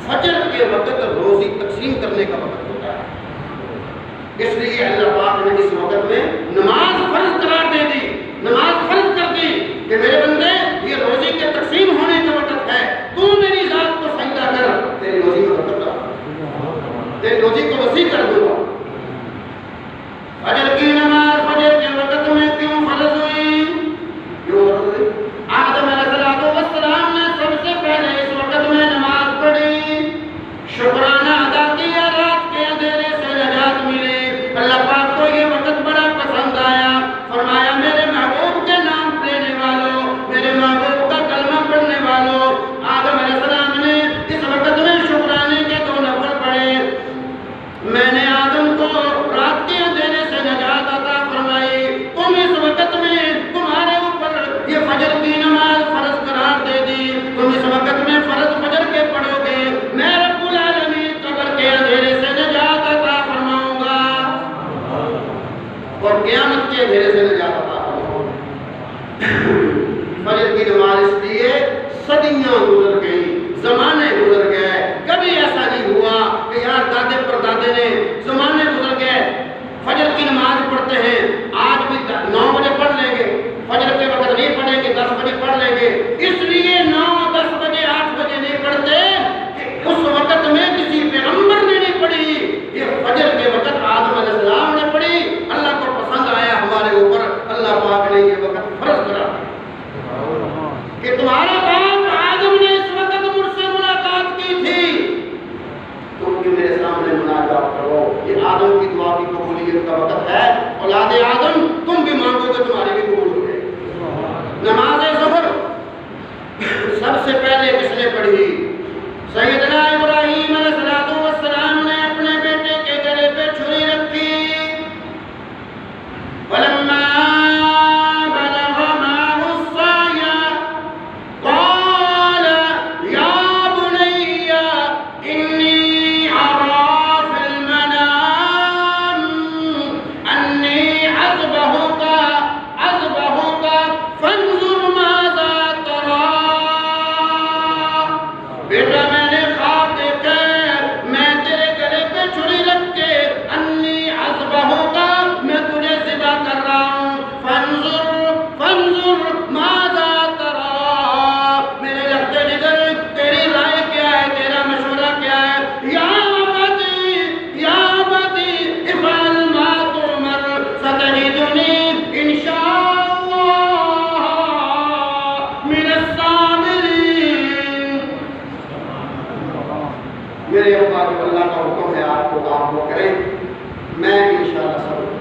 فجر کے وقت روزی تقسیم کرنے کا وقت ہوتا ہے. اس لیے اللہ پاک نے اس وقت میں نماز فرض قرار دے دی، نماز فرض کر دی کہ میرے بندے یہ روزی کے تقسیم ہونے کا وقت ہے. تو میری ذات کو سجدہ کر، تیری روزی میں برکت ڈال، تیری روزی کو وسیع کر دوں گا. فجر کی نماز فجر کے وقت میں کیوں فرض ہوئی؟ آدم علیہ السلام نے سب سے پہلے اس وقت میں نماز پڑھی، شکرانہ ادا کیا، رات کے اندھیرے سے نجات ملی. اللہ پاک کو یہ وقت بڑا پسند آیا. فرمایا سے پہلے کس نے پڑھی؟ سیدنا ابراہیم علیہ السلام نے اپنے بیٹے کے گلے پہ چھری رکھی. فلما بلغ معه السعي قال يا بني إني أرى في المنام أني أذبحك فانظر ماذا ترى. بیٹا میں نے خواب دیکھا ہے میں تیرے گلے پہ چھری رکھ کے انی اذبحک میں تجھے ذبح کر رہا ہوں. فانظر ماذا ترى میرے لگتے جگر تیری رائے کیا ہے تیرا مشورہ کیا ہے؟ یا بتی افعل ما تؤمر ستجدنی انشاءاللہ من الصابرین. میرے ابا جو اللہ کا حکم ہے آپ کو کریں میں انشاءاللہ صبر کروں.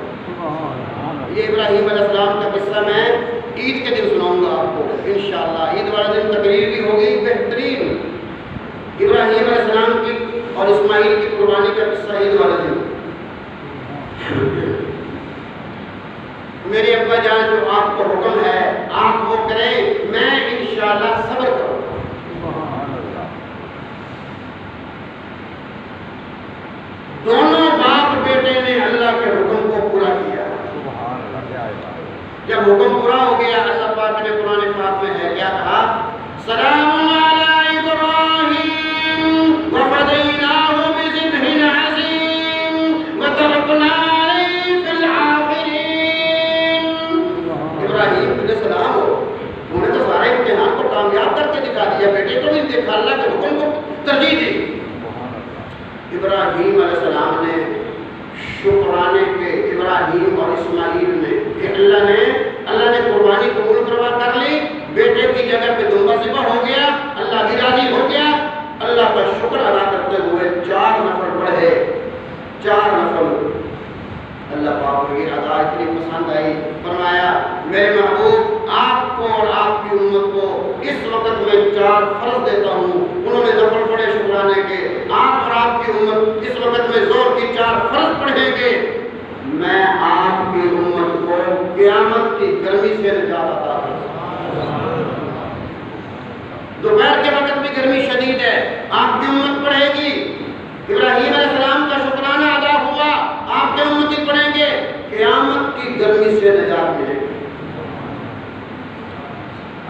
یہ ابراہیم علیہ السلام کا قصہ میں عید کے دن سناؤں گا آپ کو انشاءاللہ. عید والے دن تقریر بھی ہوگی بہترین. ابراہیم علیہ السلام کی اور اسماعیل کی قربانی کا قصہ عید والے دن. میرے ابا جان جو آپ کو حکم ہے آپ وہ کریں میں انشاءاللہ صبر کروں. دونوں باپ بیٹے نے اللہ کے حکم کو پورا کیا. جب حکم پورا ہو گیا اللہ پاک نے قرآن پاک میں ہے کیا کہا؟ سلام علی ابراہیم وفدیناہ بذبح عظیم وترکنا علیہ فی الآخرین. ابراہیم تجھے سلام ہو انہوں نے تو سارے امتحان کو کامیاب کر کے دکھا دیا. بیٹے کو بھی دیکھا اللہ کے حکم کو ترجیح دی. ابراہیم علیہ السلام نے شکرانے کے ابراہیم اور اسماعیل نے کہ اللہ نے قربانی قبول کروا کر لی. بیٹے کی جگہ پہ دمبا ذبح ہو گیا. اللہ بھی راضی ہو گیا. اللہ کا شکر ادا کرتے ہوئے 4 نفل پڑھے. 4 نفل. اللہ پاک کو یہ ادا اتنی پسند آئی. فرمایا میرے محبوب آپ کو اور آپ کی امت کو اس وقت میں 4 فرض دیتا ہوں. انہوں نے نفل پڑھے شکرانے کے. آپ اور آپ کی امت اس وقت میں زور کی 4 فرض پڑھیں گے. میں آپ کی امت کو قیامت کی گرمی سے نجات عطا کروں. دوپہر کے وقت بھی گرمی شدید ہے آپ کی امت پڑھے گی. ابراہیم علیہ السلام کا شکرانہ ادا ہوا آپ کے امتی پڑھیں گے. قیامت کی گرمی سے نجات ملے گی.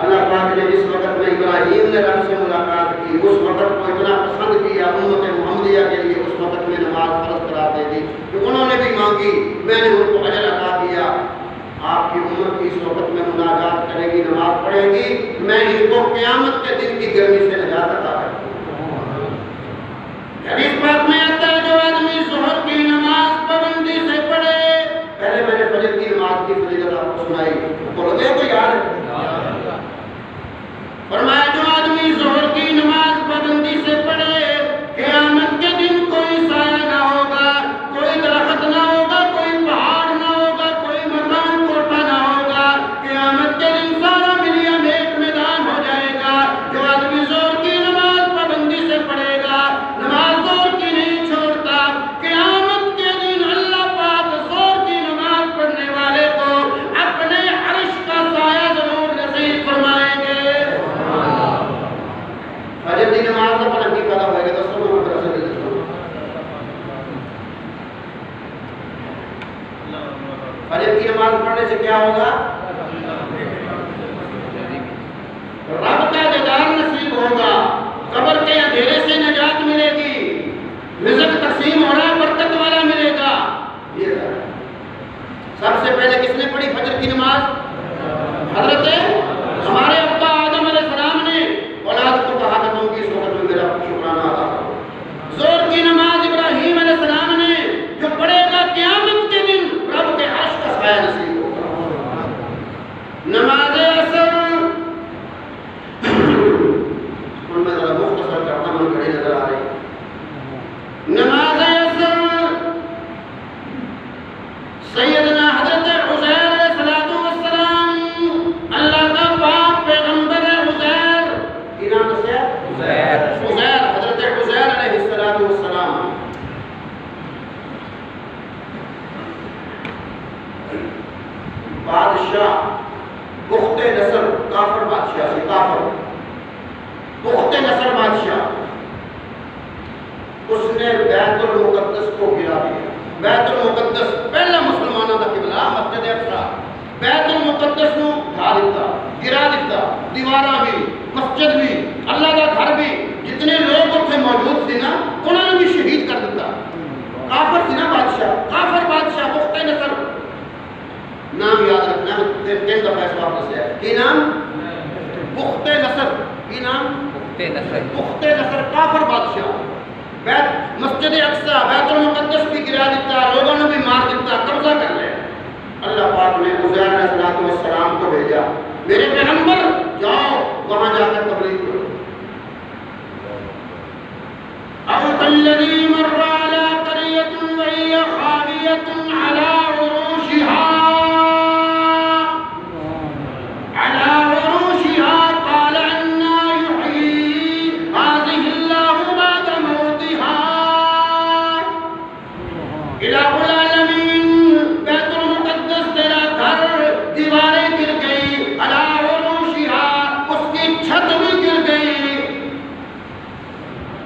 اللہ پاک نے جس وقت میں ابراہیم نے رب سے ملاقات کی اس وقت کو اتنا پسند کیا امت محمدیہ کے لیے اس وقت میں نماز فرض کرا دے دی کہ انہوں نے بھی مانگی میں نے ان کو اجر عطا دیا. آپ کی امت کی اس وقت میں مناجات کرے گی نماز پڑھے گی میں ان کو قیامت کے دن کی گرمی سے نجات عطا کروں. حدیث پاک میں آتا ہے جو آدمی ظہر کی نماز پابندی سے پڑھے. پہلے میں نے فجر کی نماز کی فضیلت آپ کو سنائی بولو گے کوئی یاد ہے؟ فرمایا جو آدمی ظہر کی نماز پابندی سے پڑھے قیامت کے دن کوئی سایہ نہ ہوگا کوئی درخت نہ ہوگا کوئی پہاڑ نہ ہوگا کوئی مکان کوٹھا نہ ہوگا. قیامت کے دن سارا ملین ایک میدان ہو جائے گا. جو آدمی ظہر کی نماز پابندی سے پڑھے گا نماز ظہر کی نہیں چھوڑتا قیامت کے دن اللہ پاک ظہر کی نماز پڑھنے والے کو اپنے عرش کا سایہ ضرور نصیب فرمائیں گے. فجر کی نماز کا پتہ نہیں پیدا ہوئے گا دوستوں کو مدرسے میں فجر کی نماز پڑھنے سے کیا ہوگا؟ رب کا دیدار نصیب ہوگا. قبر کے اندھیرے سے نجات ملے گی. رزق تقسیم ہو رہا ہے برکت والا ملے گا. یہ سب سے پہلے کس نے پڑھی فجر کی نماز؟ حضرت ہمارے ابا آدم علیہ السلام نے اولاد کو کہا کہ تم کی صورت میں میرا شکرانہ ادا کرو. زور کی نماز ابراہیم علیہ السلام نے جو پڑھے گا قیامت کے دن رب کے عرش کا سایہ نصیب ہوگا. بادشاہ، اس نے بیت المقدس کو گرا دیا۔ بیت المقدس پہلا مسلمانوں کا قبلہ مسجد اقصی، بیت المقدس کو ڈھا دیتا، گرا دیتا، دیواراں بھی، مسجد بھی، اللہ کا گھر بھی، جتنے لوگ اتنے موجود تھے نا انہوں نے بھی شہید کر دیتا۔ کافر تھی نا بادشاہ، کافر بادشاہ بخت نصر، نام یاد رکھنا، تین دفعہ اس واپس ہے، کی نام؟ بخت نصر، کی نام؟ بخت نصر، کافر بادشاہ، مسجد اقصی بیت المقدس بھی گرا دیتا، لوگوں نے بھی مار دیتا، قبضہ کر لیا۔ اللہ پاک نے عزیر علیہ السلام کو بھیجا، میرے پیغمبر جاؤ وہاں جا کر تبلیغ کرو۔ او کالذی مر علی قریۃ وہی خاویۃ علی عروشها قال انا یحیی هذه اللہ بعد موتها۔ الہ العالمین، بیت المقدس تیرا گھر، دیواریں گر گئی، علی عروشها، اس کی چھت بھی گر گئی۔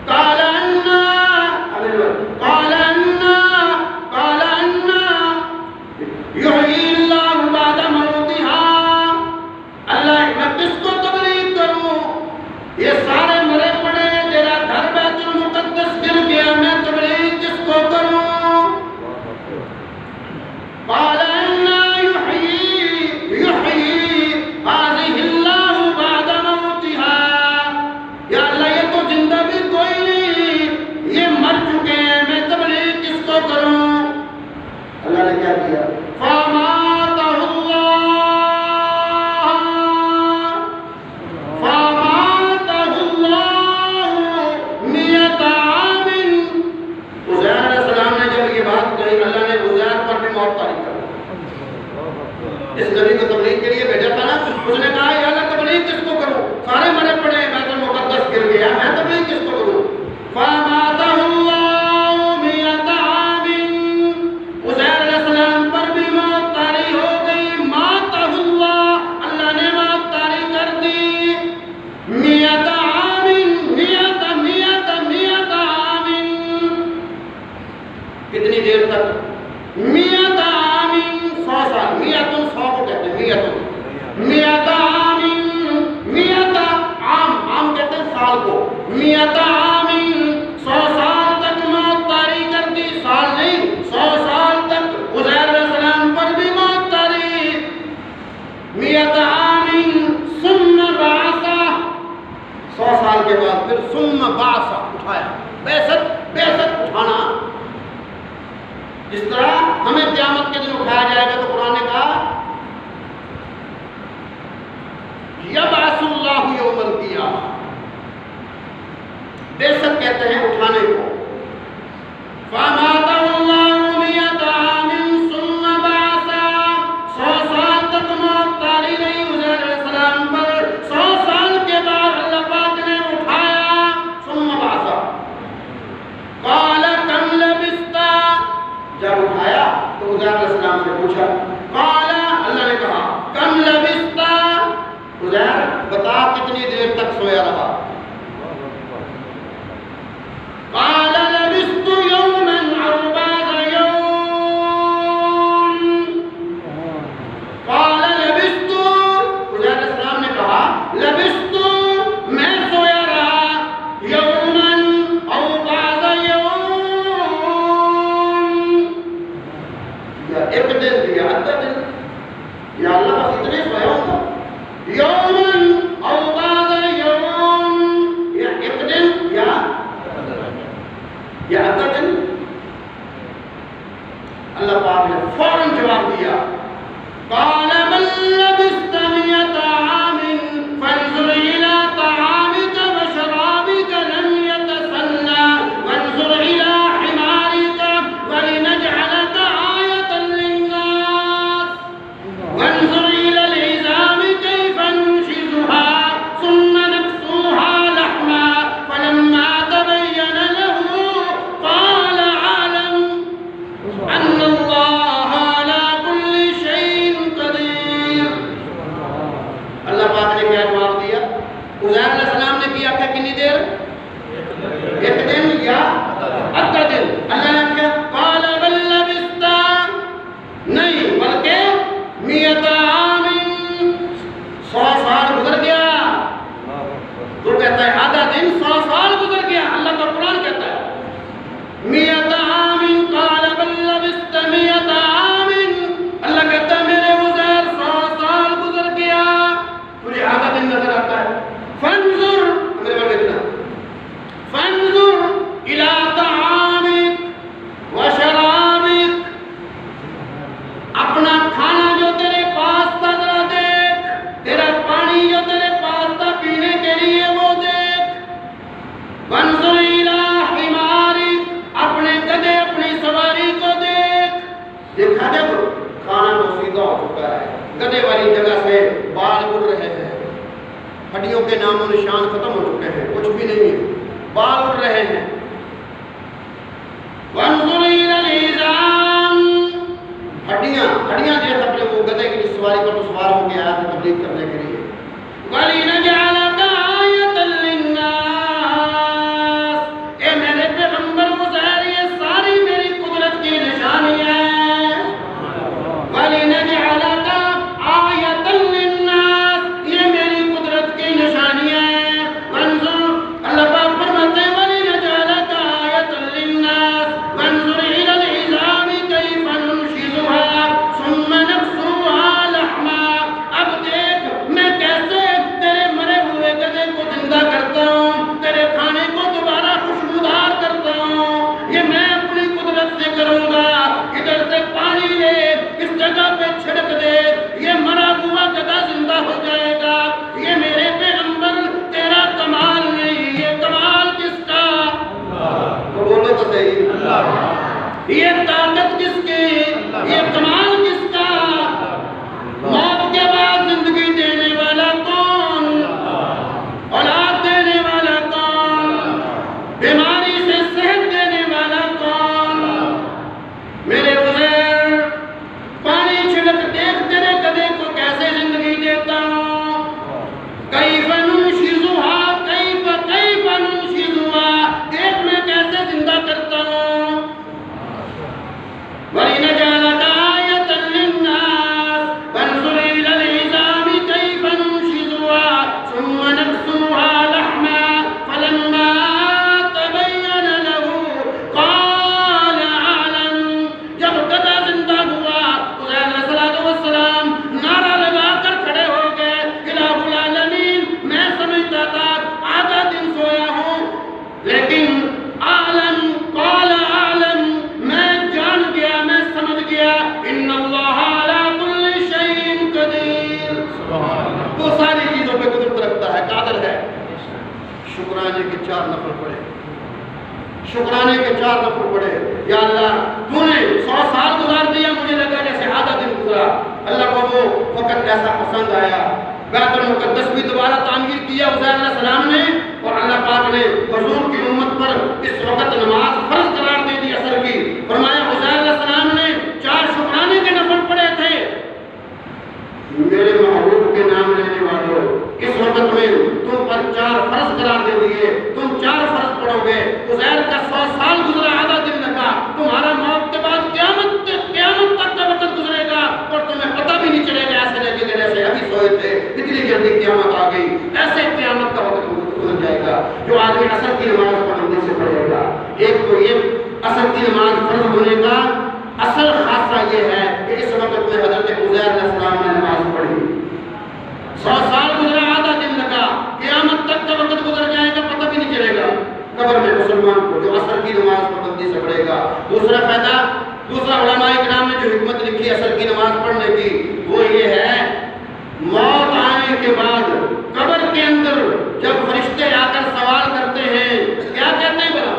قال انا یحیی اللہ بعد موتها، اللہ میں کس کو تبلیغ کروں؟ یہ سارے مرے پڑے، تیرا گھر بیت المقدس گر گیا، میں تبلیغ کس کو کروں؟ قال انا یحیی هذه اللہ بعد موتها، یا اللہ یہ تو زندہ بھی کوئی نہیں، یہ مر چکے ہیں، میں تبلیغ کس کو کروں؟ اللہ نے کیا کیا؟ فَمَاتَهُ اللَّهُ مِئَةَ عَامٍ۔ عزیر علیہ السلام نے جب یہ بات کہی، اللہ نے عزیر پر بھی موت طاری کر دی۔ اس نبی کو تبلیغ کے لیے بھیجا تھا نا، اس نے کہا یا اللہ تبلیغ کس کو کروں؟ سارے مرے پڑے، بیت المقدس گر گیا، میں تبلیغ کس کو کروں؟ فَمَاتَهُ اللَّهُ مِئَةَ عَامٍ، عزیر علیہ السلام پر بھی موت طاری ہو گئی۔ مَاتَهُ اللَّهُ، اللہ نے موت طاری کر دی۔ مِئَةَ عَامٍ، مِئَةَ عَامٍ، کتنی دیر تک؟ مِئَةَ عَامٍ، 100 سال، مِئَةٌ 100 کو کہتے ہیں، مِئَةَ عَامٍ، مِئَةَ عام، عام کہتے ہیں سال کو، مِئَةَ عَامٍ، 100 سال تک موت طاری کر دی، سال نہیں 100 سال تک عزیر علیہ السلام پر بھی موت طاری۔ مِئَةَ عَامٍ ثم بعث، 100 سال کے بعد پھر ثم بعث، اٹھایا، بعثت اٹھانا، جس طرح ہمیں قیامت کے دن اٹھایا جائے گا، تو قرآن نے کہا یبعث اللہ یوم القیامہ، بعثت کہتے ہیں اٹھانے کو۔ فَمَاتَهُ اللَّهُ مِئَةَ عَامٍ ثُمَّ بَعَثَ، 100 سال تک موت طاری رہی عزیر علیہ السلام پر، 100 سال کے بعد اللہ پاک نے اٹھایا، ثم بعث۔ قال کم لبثت، جب اٹھایا تو عزیر علیہ السلام سے پوچھا، قال، اللہ نے کہا کم لبثت، عزیر بتا کتنی دیر تک سویا رہا؟ قال لبثت یوما او بعض یوم، قال لبثت، عزیر علیہ السلام نے کہا لبثت، میں سویا رہا، یوما او بعض یوم، یا ایک دن یا آدھا دن، یا اللہ بس اتنے سویا ہوتا، یومن او بعض یوم، یا ایک دن یا آدھا دن۔ اللہ پاک نے فوراً جواب دیا، قال بل لبثت 100 عام فانظر الى طعامك وشرابك لم يتسنى وانظر الى حمارك ولنجعلك آية للناس وانظر الى العظام كيف ننشزها ثم نكسوها لحما فلما تبين له قال اعلم ان اللہ علی کل شیء قدیر۔ اللہ پاک نے کیا جواب دیا؟ عزیر علیہ السلام نے کیا کہ کتنی دیر؟ ایک دن یا آدھا دن؟ اللہ نے کیا قال بل لبثت، نہیں بلکہ مئۃ عام، 100 سال گزر گیا. تو کہتا ہے آدھا دن 100 سال گزر گیا. اللہ کا قرآن کہتا ہے مئۃ عام قال بل لبثت مئۃ عام. اللہ کہتا ہے میرے عزیر 100 سال گزر گیا، تجھے آدھا دن نظر آتا ہے. فانظر، میرے بارے میں فانظر الى طعامك وشرابك، اپنا کھانا جو تیرے پاس تھا ذرا دیکھ، تیرا پانی جو تیرے پاس تھا پینے کے لیے وہ دیکھ. وانظر الى حمارك، اپنے گدھے اپنی سواری کو دیکھ. دیکھا جب کھانا پوشیدہ ہو چکا ہے، گدھے والی جگہ سے بال اڑ رہے ہیں، ہڈیوں کے نام و نشان ختم ہو چکے ہیں، کچھ بھی نہیں ہے، بال اڑ رہے ہیں. وانظر الى العظام، ہڈیاں دیکھ اپنے وہ گدھے کی سواری پر سوار ہو کے آیا تھا تبلیغ کرنے کے لیے. وَلِنَجْعَلَكَ آیَةً لِلنَّاسِ، اے میرے پیغمبر عزیر یہ ساری میری قدرت کی نشانیاں ہیں. وَلِنَجْعَلَكَ آیَةً لِلنَّاسِ، یہ میری قدرت کی نشانیاں ہیں. وانظر، اللہ پاک فرماتے ہیں وَلِنَجْعَلَكَ آیَةً لِلنَّاسِ وانظر إِلَى الْعِظَامِ كَيْفَ نُنشِزُهَا ثُمَّ نَكْسُوهَا لَحْمًا. اب دیکھ میں کیسے تیرے مرے ہوئے گدھے کو زندہ کرتا ہوں، تیرے کھانے کو دوبارہ خوشبودار کرتا ہوں. یہ میں اپنی قدرت سے کروں گا. ادھر سے پانی لے، اس جگہ پہ چھڑک دے، یہ مرا ہوا گدھا زندہ ہو جائے گا. یہ میرے پیغمبر تیرا کمال نہیں، یہ کمال کس کا؟ تو بولو تو صحیح، یہ طاقت کس کی، یہ کمال کس کا؟ موت کے بعد زندگی دینے والا کون؟ اولاد دینے والا کون؟ بیماری سے صحت دینے والا کون؟ میرے عزیر پانی چھڑک دیکھ تیرے گدھے کو کیسے زندگی دیتا ہوں. کیف ننشزها، کیف ننشزها، دیکھ میں کیسے زندہ کرتا ہوں. وَلِنَجْعَلَكَ آیَةً لِلنَّاسِ وانظر إِلَى الْعِظَامِ كَيْفَ نُنشِزُهَا ثُمَّ نَكْسُوهَا لَحْمًا فَلَمَّا تَبَيَّنَ لَهُ قَالَ أَعْلَمُ. جب گدھا زندہ ہوا عزیر علیہ السلام نعرہ لگا کر کھڑے ہو گئے، الہ العالمین میں سمجھتا تھا آدھا دن سویا ہوں، لیکن عالم قال اعلم، میں جان گیا، میں سمجھ گیا، ان اللہ علی کل شیء قدیر، وہ ساری چیزوں پہ قدرت رکھتا ہے، قادر ہے. شکرانے کے 4 نفل پڑھے، شکرانے کے 4 نفل پڑھے. یا اللہ تو نے 100 سال گزار دیا، مجھے لگا جیسے آدھا دن گزرا. اللہ کو وہ وقت ایسا پسند آیا. بیت المقدس بھی دوبارہ تعمیر کیا عزیر علیہ السلام نے، اور اللہ پاک نے حضور کی امت پر اس وقت نماز فرض قرار دے دی عصر کی. فرمایا عزیر علیہ السلام نے 4 شکرانے کے نفل پڑھے تھے. میرے محبوب کے نام لینے والوں، اس وقت میں تم پر 4 فرض قرار دے دیے، تم 4 فرض پڑھو گے. عزیر کا 100 سال گزرا، آدھا دن لگا. تمہارا موت کے بعد قیامت تک کا وقت گزرے گا اور تمہیں پتہ بھی نہیں چلے گا. ایسے لگے گا جیسے ابھی سوئے تھے، اتنی جلدی قیامت آ گئی. ایسے قیامت کا وقت گزر جائے گا. جو آدمی عصر کی نماز پابندی سے پڑھے گا، ایک تو یہ عصر کی نماز فرض ہونے کا اصل خاصہ یہ ہے کہ اس وقت میں حضرت عزیر علیہ السلام نے نماز پڑھی. 100 سال گزرا، آدھا دن لگا، قیامت تک کا وقت گزر جائے گا، پتہ بھی نہیں چلے گا قبر میں مسلمان کو جو عصر کی نماز پابندی سے پڑھے گا. دوسرا فائدہ، دوسرا علماء کرام نے جو حکمت لکھی عصر کی نماز پڑھنے کی، وہ یہ ہے موت آنے کے بعد قبر کے اندر جب فرشتے آ کر سوال کرتے ہیں، کیا کہتے ہیں بلا؟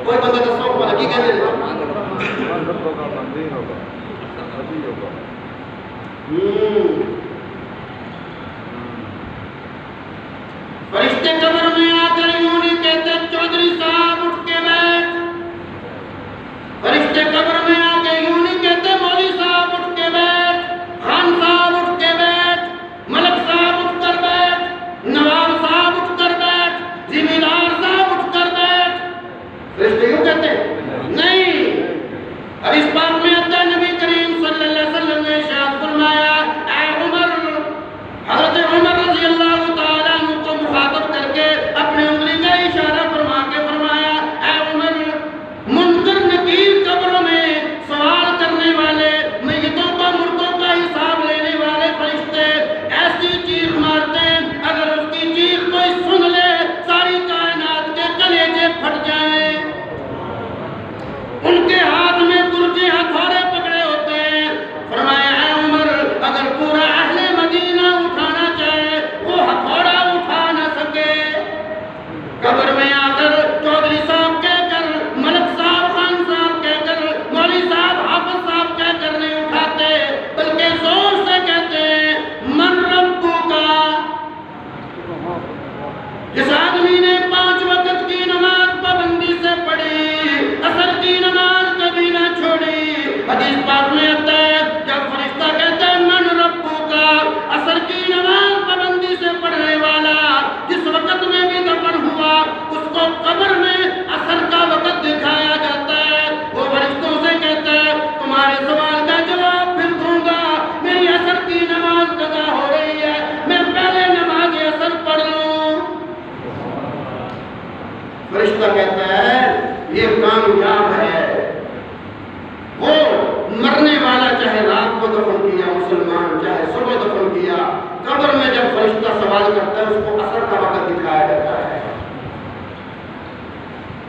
کوئی بندہ دسو بلا کی کہتے ہیں؟ فرشتے قبر میں آ کر یوں نہیں کہتے چودھری صاحب اٹھ کے بیٹھ. فرشتے قبر میں آ کے یوں نہیں کہتے مولوی صاحب اٹھ کے بیٹھ، خان صاحب اٹھ کے بیٹھ، ملک صاحب اٹھ کر بیٹھ، نواب صاحب اٹھ کر بیٹھ، ذمہ دار حدیث پاک میں آتا ہے نبی کریم صلی اللہ علیہ وسلم نے ارشاد فرمایا اے عمر، حضرت عمر رضی اللہ تعالیٰ عنہ کو مخاطب کر کے اپنے انگلی کا اشارہ فرما کے فرمایا اے عمر، منکر نکیر قبروں میں سوال کرنے والے، میتوں کا مردوں کا حساب لینے والے فرشتے ایسی چیخ مارتے ہیں اگر اس کی چیخ کوئی سن لے ساری کائنات کے کلیجے پھٹ جائیں۔ ان کے ہاتھ میں گرجے ہتھوڑے پکڑے ہوتے ہیں۔ فرمایا اے عمر، اگر پورا اہل مدینہ اٹھانا چاہے وہ ہتھوڑا اٹھا نہ سکے۔ قبر میں آ کر چودھری صاحب کہہ کر، ملک صاحب، خان صاحب کہہ کر، مولوی صاحب، حافظ صاحب کہہ کر نہیں اٹھاتے، بلکہ زور سے کہتے ہیں من ربک۔ جس آدمی نے 5 وقت کی نماز پابندی سے پڑھی، عصر کی نماز کبھی نہ چھوڑی، حدیث پاک میں آتا ہے جب فرشتہ کہتا ہے من ربک، عصر کی نماز پابندی سے پڑھنے والا جس وقت میں بھی دفن ہوا اس کو قبر میں عصر کا وقت دکھایا جاتا ہے۔ وہ فرشتوں سے کہتا ہے تمہارے سوال کا جواب پھر دوں گا، میری عصر کی نماز قضا ہو رہی ہے، میں پہلے نماز عصر پڑھ لوں۔ فرشتہ کہتا ہے یہ کامیاب ہے۔ وہ مرنے والا چاہے رات کو دفن کیا مسلمان، چاہے صبح دفن کیا، قبر میں جب فرشتہ سوال کرتا ہے اس کو عصر کا وقت دکھایا جاتا ہے۔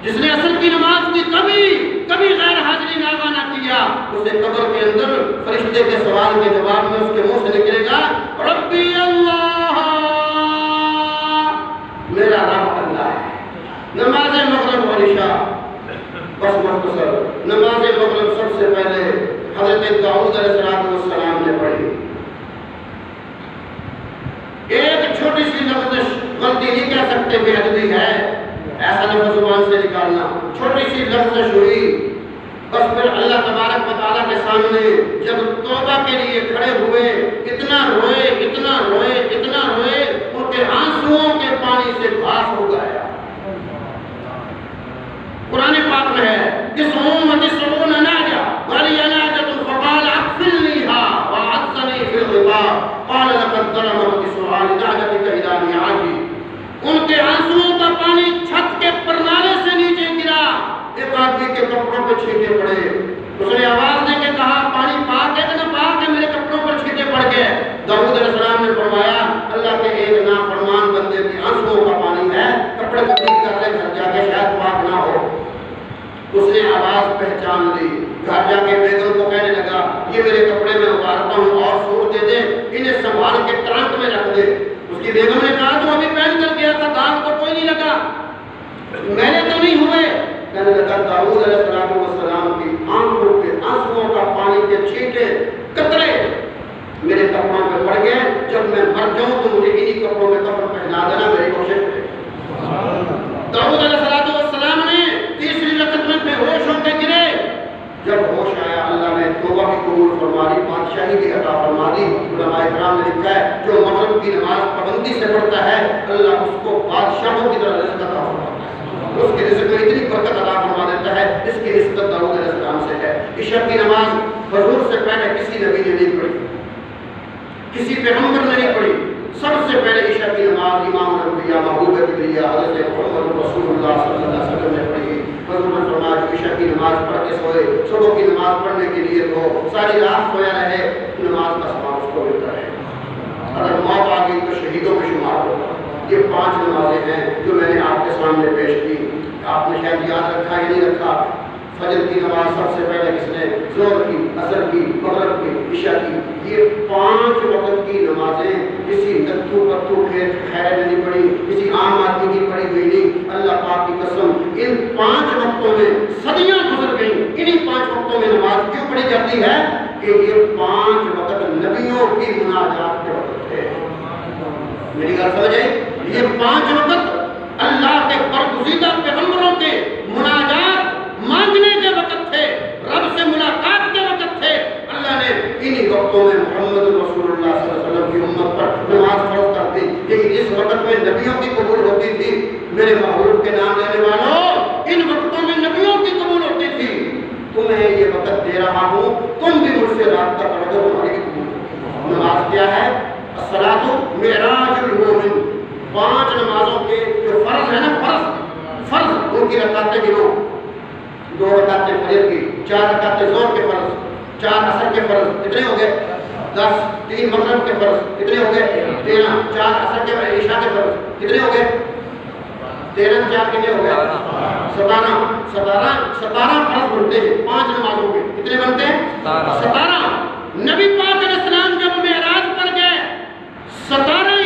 جس نے عصر کی نماز کی کبھی غیر حاضری ناغہ نہ کیا، اسے قبر کے اندر فرشتے کے سوال کے جواب میں اس کے منہ سے نکلے گا ربی اللہ، میرا رب اللہ ہے۔ نماز مغرب اور عشاء بس مختصر، نماز مغرب سب سے پہلے حضرت داؤد علیہ السلام نے پڑھی۔ ایک چھوٹی سی لفظ غلطی نہیں کہہ سکتے، بے ادبی ہے ایسا لفظ زبان سے نکالنا، چھوٹی سی لفظ ہوئی، بس پھر اللہ تبارک و تعالیٰ کے سامنے جب توبہ کے لیے کھڑے ہوئے اتنا روئے اتنا روئے اتنا روئے، ان کے آنسوؤں کے پانی سے گھاس ہو گیا۔ قرآن پاک میں ہے اس امت سبون ناجا ولی ناجت فقال اغفرنیها وعزنی فی الغبار قال لقد ظلمك بسؤال ناجتك الى نعاجی۔ ان کے آنسوؤں کا پانی چھت کے پرنالے سے نیچے گرا، ایک آدمی کے کپڑوں پہ چھینٹے پڑے، اس نے آواز دے کے کہا پانی پاک ہے کہ نہ پاک ہے، میرے کپڑوں پر چھینٹے پڑ گئے۔ داؤد علیہ السلام نے فرمایا اللہ کے ایک نافرمان بندے کے آنسوؤں کا پانی ہے، کپڑے کو ٹھیک کر لے گھر جا کے شاید پاک نہ ہو۔ اس نے آواز پہچان لی، گھر جا کے بیگم کو کہنے لگا یہ میرے کپڑے میں اتارتا ہوں اور سوٹ دے دے، انہیں سنبھال کے ٹرنک میں رکھ دے۔ اس کی بیگم نے کہا تو ابھی پہن کر گیا تھا، داغ تو کوئی نہیں لگا، میں نے تو نہیں ہوئے۔ کہنے لگا داؤد علیہ السلام کی آنکھوں کے آنسوؤں کا پانی کے چھینٹے قطرے میرے کپڑوں پہ پڑ گئے، جب میں مر جاؤں تو مجھے انہی کپڑوں میں کفن پہنا دینا، میری کوشش کرے۔ داؤد علیہ السلام نے تیسری رکعت میں بے ہوش ہو کے گرے، جب ہوش آیا اللہ نے توبہ بھی قبول فرما لی، بادشاہی بھی عطا فرما دی۔ علماء کرام نے لکھا ہے جو مغرب کی نماز پابندی سے پڑھتا ہے اللہ اس کو بادشاہوں کی طرح رزق عطا فرماتا ہے، اس کے رزق میں اتنی برکت عطا فرما دیتا ہے، اس کی نسبت داؤد علیہ السلام سے ہے۔ عشاء کی نماز حضور سے پہلے کسی نبی نے نہیں پڑھی، کسی پیغمبر نے نہیں پڑھی، سب سے پہلے عشاء کی نماز امام الانبیاء محبوب کبریا حضرت محمد رسول اللہ صلی اللہ علیہ وسلم نے پڑھی۔ حضور نے فرمایا عشاء کی نماز پڑھ کے سوئے، صبح کی نماز پڑھنے کے لیے تو ساری رات سویا رہے، نماز کا ثواب اس کو ملتا ہے، اگر موت آ گئی تو شہیدوں میں شمار ہوگا۔ یہ 5 نمازیں ہیں جو میں نے آپ کے سامنے پیش کی، آپ نے شاید یاد رکھا یا نہیں رکھا۔ فجر کی نماز سب سے پہلے کس نے؟ ظہر کی، عصر کی، مغرب کی، عشاء کی۔ یہ 5 وقت کی نمازیں کسی نتھو پتھو کے خیر نے نہیں پڑھی، کسی عام آدمی کی پڑھی ہوئی نہیں۔ اللہ پاک کی قسم ان 5 وقتوں میں صدیاں گزر گئیں، انہی 5 وقتوں میں نماز کیوں پڑھی جاتی ہے کہ یہ 5 وقت نبیوں کی مناجات کے وقت تھے۔ میری گل سمجھے؟ یہ 5 وقت اللہ کے برگزیدہ پیغمبروں کے مناجات مانگنے کے وقت تھے، رب سے ملاقات کے وقت تھے۔ اللہ نے انہی وقتوں میں محمد رسول اللہ صلی اللہ علیہ وسلم کی امت پر نماز فرض کر دی، لیکن اس وقت میں نبیوں کی قبول ہوتی تھی۔ میرے محبوب کے نام لینے والوں، ان وقتوں میں نبیوں کی قبول ہوتی تھی۔ تمہیں یہ وقت دے رہا کیا ہے؟ الصلاۃ معراج المومن، 5 نمازوں کے جو فرض ہے نا، فرض ان کی رکعتیں گنو، 2 رکعتیں فجر کی، 4 رکعتیں ظہر کے فرض، 4 عصر کے فرض، کتنے ہو گئے؟ 10، 3 مغرب کے فرض، کتنے ہو گئے؟ 13، 4 عصر کے عشاء کے فرض، کتنے ہو گئے؟ 13 4 کتنے ہو گئے؟ 17 فرض بنتے ہیں 5 نمازوں کے، کتنے بنتے ہیں؟ 17۔ نبی پاک علیہ السلام جب معراج پر گئے 17